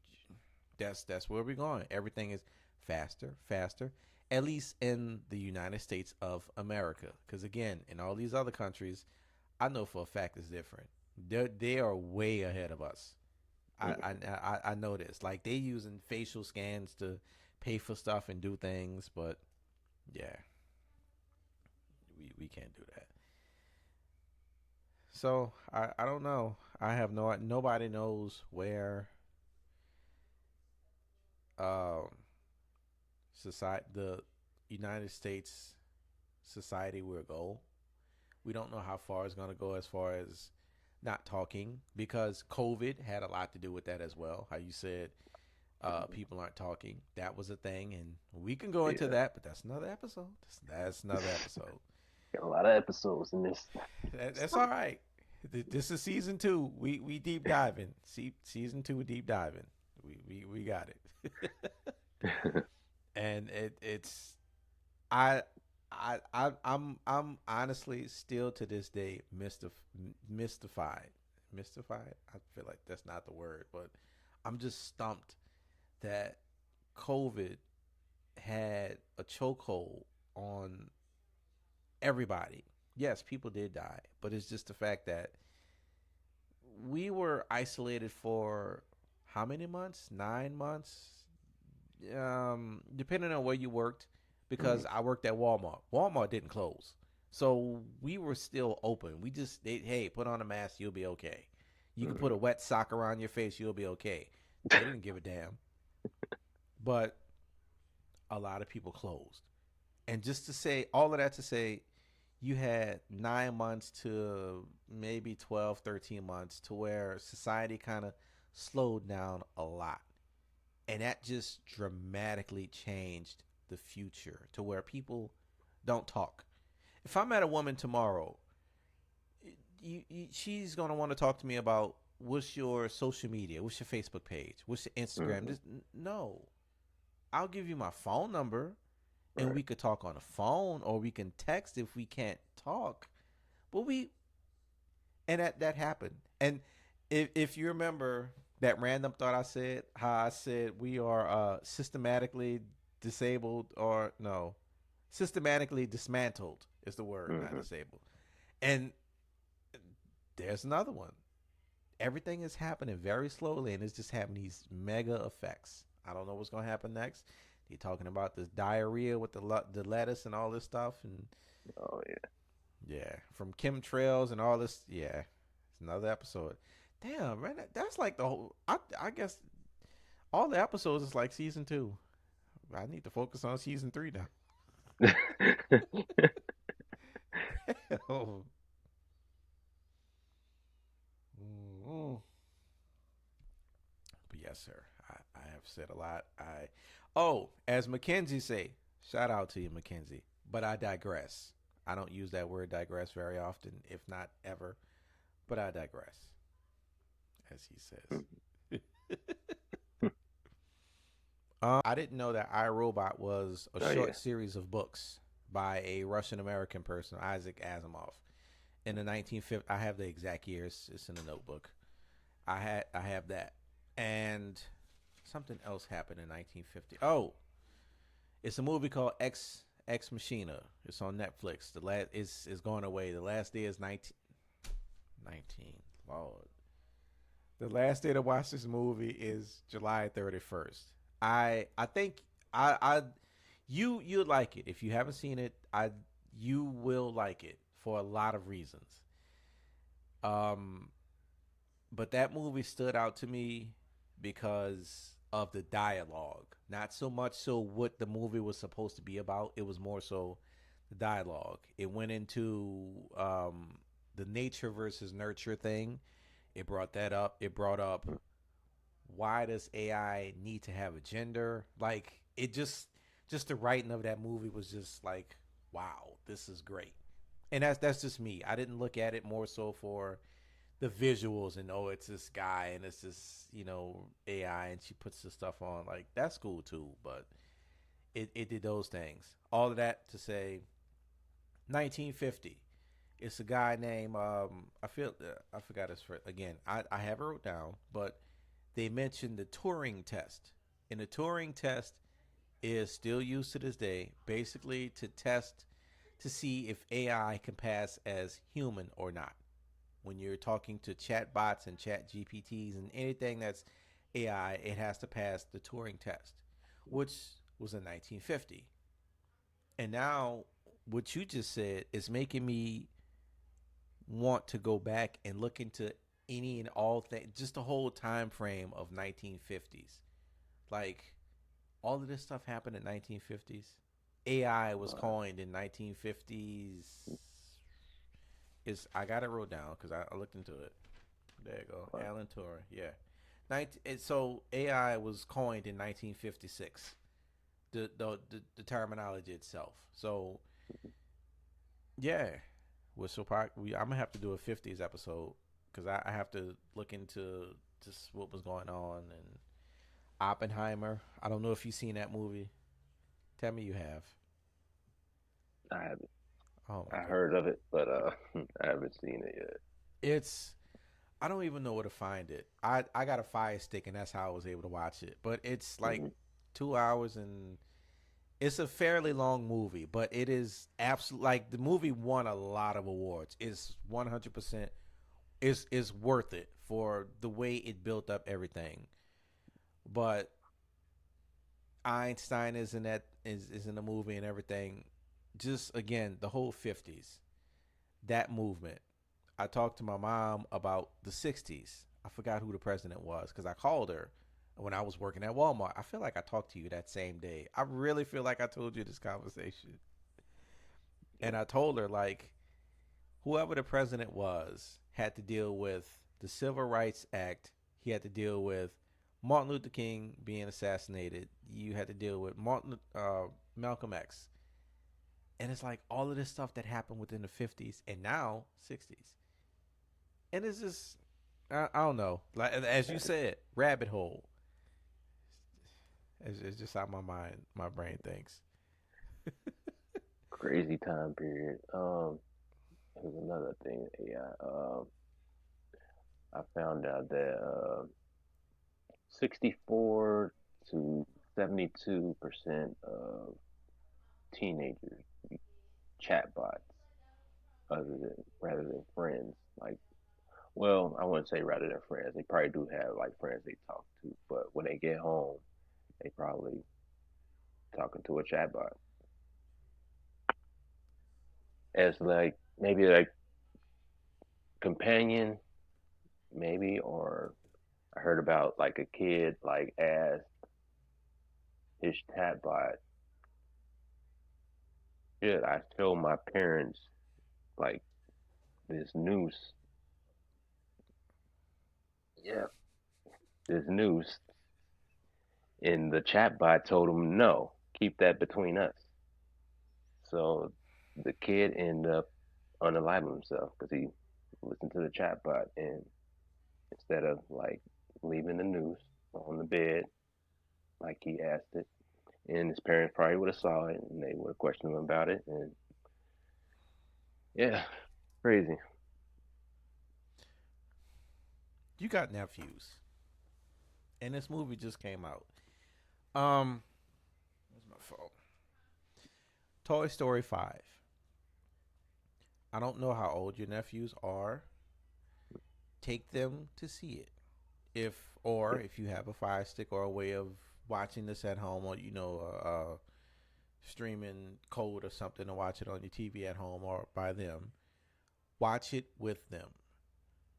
that's where we're going. Everything is faster, faster. At least in the United States of America, because again, in all these other countries, I know for a fact it's different. They are way ahead of us. I know this. Like they using facial scans to pay for stuff and do things, but yeah, we can't do that. So I don't know. I have nobody knows where um society the United States society will go. We don't know how far it's going to go as far as not talking, because COVID had a lot to do with that as well. How you said people aren't talking. That was a thing, and we can go into Yeah, that, but that's another episode. That's another episode. got a lot of episodes in this. That's all right. This is season 2. We deep diving. See, season 2 deep diving. We got it. And it's I I'm honestly still to this day mystified. Mystified? I feel like that's not the word, but I'm just stumped that COVID had a chokehold on everybody. Yes, people did die, but it's just the fact that we were isolated for how many months? 9 months, depending on where you worked, because Mhm. I worked at Walmart. Walmart didn't close, so we were still open. Hey, put on a mask, you'll be okay. You can put a Mhm. wet sock around your face, you'll be okay. They didn't give a damn, but a lot of people closed. And just to say all of that to say, you had 9 months to maybe 12, 13 months to where society kind of slowed down a lot. And that just dramatically changed the future to where people don't talk. If I met a woman tomorrow, she's going to want to talk to me about, what's your social media, what's your Facebook page, what's your Instagram. Mhm. Just no. I'll give you my phone number and Right. we could talk on the phone or we can text if we can't talk. But we and that happened. And if you remember that random thought I said, how I said we are systematically disabled or no, systematically dismantled is the word, not Hmm. disabled. And there's another one. Everything is happening very slowly and it's just having these mega effects. I don't know what's going to happen next. They're talking about this diarrhea with the lettuce and all this stuff and Oh yeah. yeah, from chemtrails and all this. Yeah, it's another episode. Damn, man, that's like the whole. I guess all the episodes is like season two. I need to focus on season three now. Oh. Mm. But yes, sir. I have said a lot. As Mackenzie say, shout out to you, Mackenzie. But I digress. I don't use that word digress very often, if not ever. But I digress, as he says. I didn't know that I Robot was a Oh short yeah. series of books by a Russian American person, Isaac Asimov. In the 1950s, I have the exact years. It's in the notebook. I have that, and something else happened in 1950. Oh, it's a movie called Ex Machina. It's on Netflix. The last is going away. The last day is 19. Lord, the last day to watch this movie is July 31st. I think I you'd like it if you haven't seen it. You will like it for a lot of reasons. Um, but that movie stood out to me because of the dialogue. Not so much so what the movie was supposed to be about. It was more so the dialogue. It went into the nature versus nurture thing. It brought that up. It brought up why does AI need to have a gender? Like it just the writing of that movie was just like, wow, this is great. And that's just me. I didn't look at it more so for the visuals and oh, it's this guy and it's this AI and she puts the stuff on. Like that's cool too, but it did those things. All of that to say, 1950. It's a guy named I forgot his first again. I have it wrote down, but they mentioned the Turing test. And the Turing test is still used to this day, basically to test to see if AI can pass as human or not. When you're talking to chat bots and chat GPTs and anything that's AI, it has to pass the Turing test, which was in 1950. And now what you just said is making me want to go back and look into any and all things, just the whole time frame of 1950s. Like all of this stuff happened in 1950s. AI was Right. coined in 1950s. Is I got it wrote down because I looked into it. There you go, Right. Alan Turing. Yeah, 19, so AI was coined in 1956. The terminology itself. So yeah, I'm gonna have to do a 50s episode because I have to look into just what was going on and Oppenheimer. I don't know if you've seen that movie. Tell me you have. I haven't. Oh my I goodness. heard of it, but I haven't seen it yet. It's I don't even know where to find it. I got a Fire Stick and that's how I was able to watch it. But it's like Hmm. 2 hours and it's a fairly long movie, but it is absolutely like the movie won a lot of awards. It's 100% is worth it for the way it built up everything. But Einstein is in the movie and everything. Just again, the whole 50s, that movement. I talked to my mom about the 60s. I forgot who the president was because I called her when I was working at Walmart. I feel like I talked to you that same day. I really feel like I told you this conversation. And I told her, like, whoever the president was had to deal with the Civil Rights Act. He had to deal with Martin Luther King being assassinated. You had to deal with Malcolm X. And it's like all of this stuff that happened within the 50s and now 60s. And it's just I don't know. Like as you said, rabbit hole. It's just how my brain thinks. Crazy time period. Here's another thing. AI. I found out that 64 to 72% of teenagers use chatbots other than rather than friends. Like, well, I wouldn't say rather than friends. They probably do have like friends they talk to, but when they get home, they probably talking to a chatbot as like maybe like companion, maybe. Or I heard about like a kid like asked his chatbot, "Should I show my parents like this noose?" Yeah, this noose, and the chatbot told him, "No, keep that between us." So the kid ended up unaliving himself because he listened to the chatbot, and instead of like leaving the noose on the bed like he asked it, and his parents probably would have saw it and they would have questioned him about it, and yeah, crazy. You got nephews, and this movie just came out. Um, where's my phone? Toy Story 5. I don't know how old your nephews are. Take them to see it. If you have a Fire Stick or a way of watching this at home, or streaming code or something to watch it on your TV at home or by them, watch it with them.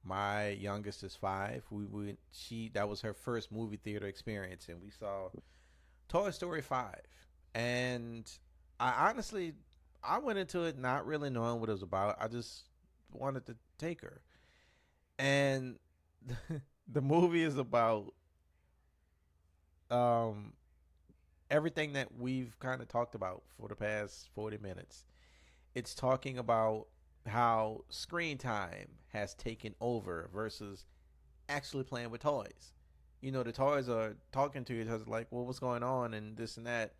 My youngest is 5. We she That was her first movie theater experience, and we saw Toy Story 5. And I honestly, I went into it not really knowing what it was about. I just wanted to take her. And the movie is about um, everything that we've kind of talked about for the past 40 minutes. It's talking about how screen time has taken over versus actually playing with toys. You know, the toys are talking to each other like, well, what's going on and this and that.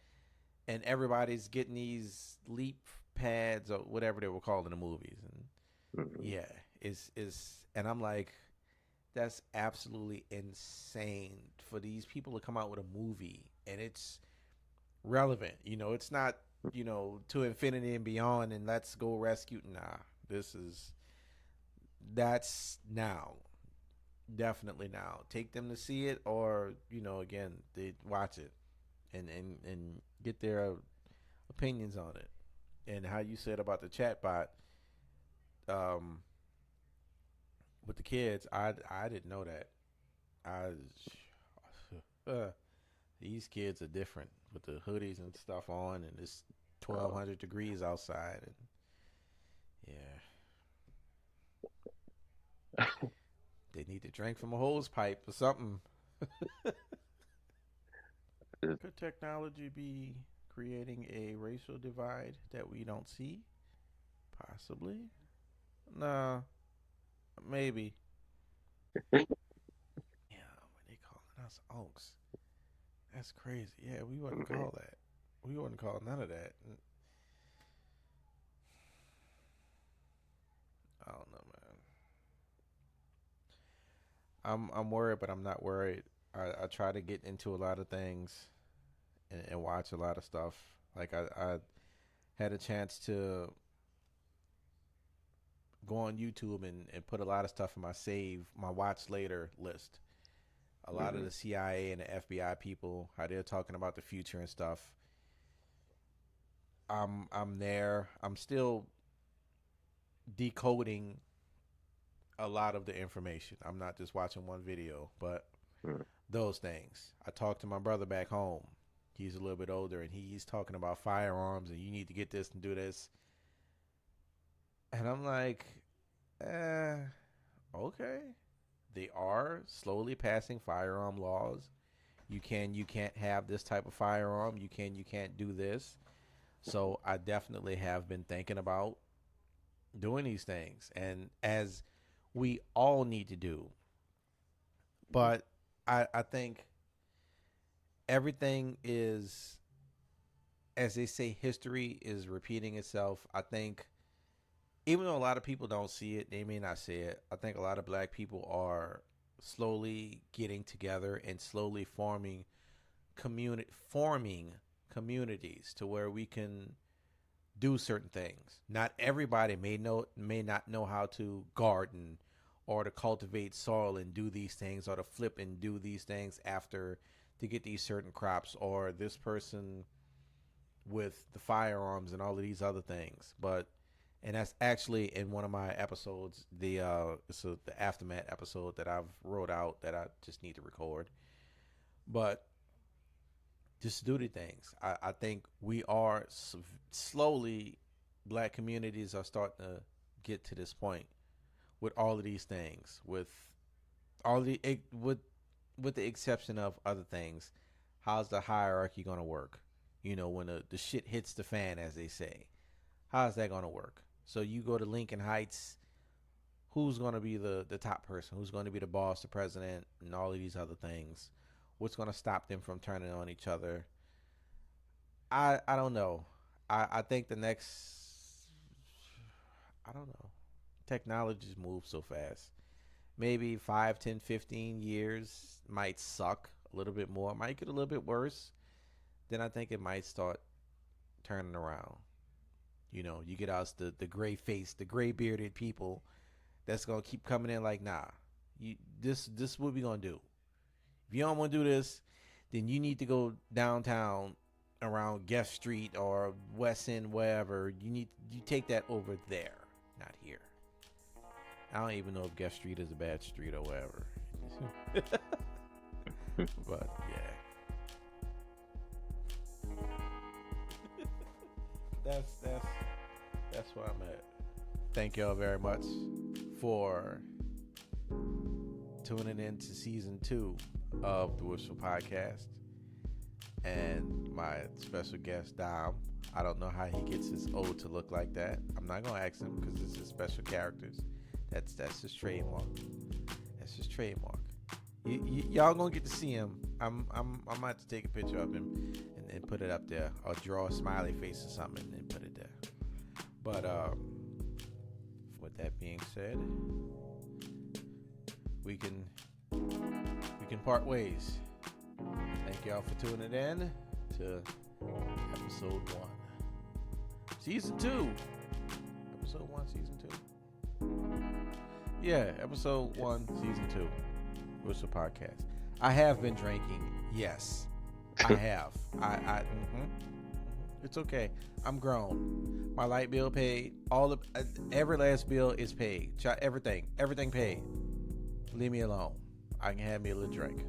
And everybody's getting these leap pads or whatever they were called in the movies. And Mm-hmm. yeah, and I'm like, that's absolutely insane for these people to come out with a movie and it's relevant. You know, it's not, to infinity and beyond and let's go rescue. Nah, this is that's now. Definitely now. Take them to see it or, again, they watch it and get their opinions on it. And how you said about the chatbot um, with the kids, I didn't know that. I these kids are different with the hoodies and stuff on, and it's Oh, 1,200 degrees outside, and yeah, they need to drink from a hose pipe or something. it's, Could technology be creating a racial divide that we don't see? Possibly. Nah, maybe. Yeah, when they calling us unks, that's crazy. Yeah, we wouldn't man. call that. We wouldn't call none of that. I don't know, man. I'm worried, but I'm not worried. I try to get into a lot of things and watch a lot of stuff. Like I had a chance to go on YouTube and put a lot of stuff in my watch later list. A lot of Mm-hmm. the CIA and the FBI people, how they're talking about the future and stuff. I'm there. I'm still decoding a lot of the information. I'm not just watching one video, but Mm-hmm. those things. I talked to my brother back home. He's a little bit older and he's talking about firearms and you need to get this and do this. And I'm like, eh, okay. They are slowly passing firearm laws. You can't have this type of firearm. You can't do this. So I definitely have been thinking about doing these things and as we all need to do. But I think everything is, as they say, history is repeating itself. I think even though a lot of people don't see it, they may not see it. I think a lot of black people are slowly getting together and slowly forming communities to where we can do certain things. Not everybody may not know how to garden or to cultivate soil and do these things, or to flip and do these things after to get these certain crops, or this person with the firearms and all of these other things. But and that's actually in one of my episodes, the aftermath episode that I've wrote out that I just need to record. But just do the things. I think we are slowly, black communities are starting to get to this point with all of these things, with all the with the exception of other things. How's the hierarchy going to work? You know, when the shit hits the fan, as they say, how's that going to work? So you go to Lincoln Heights, who's going to be the top person? Who's going to be the boss, the president, and all of these other things? What's going to stop them from turning on each other? I don't know. I think the next, I don't know. Technologies move so fast. Maybe 5, 10, 15 years might suck a little bit more. Might get a little bit worse. Then I think it might start turning around. You know, you get us the gray faced, the gray bearded people that's gonna keep coming in like, nah, this is what we gonna do. If you don't want to do this, then you need to go downtown around Guest Street or West End, wherever. You take that over there, not here. I don't even know if Guest Street is a bad street or whatever. But yeah. That's where I'm at. Thank y'all very much for tuning in to season 2 of the Wishful Podcast, and my special guest Dom. I don't know how he gets his O to look like that. I'm not gonna ask him because it's his special characters. That's his trademark. That's his trademark. Y'all gonna get to see him. I'm gonna have to take a picture of him and put it up there, or draw a smiley face or something and put it there. But with that being said, we can part ways. Thank y'all for tuning in to episode 1, season 2. Episode 1, season 2. Yeah, episode 1, season 2. Whistle Podcast. I have been drinking. Yes, I have. It's okay. I'm grown. My light bill paid. Every last bill is paid. Everything paid. Leave me alone. I can have me a little drink.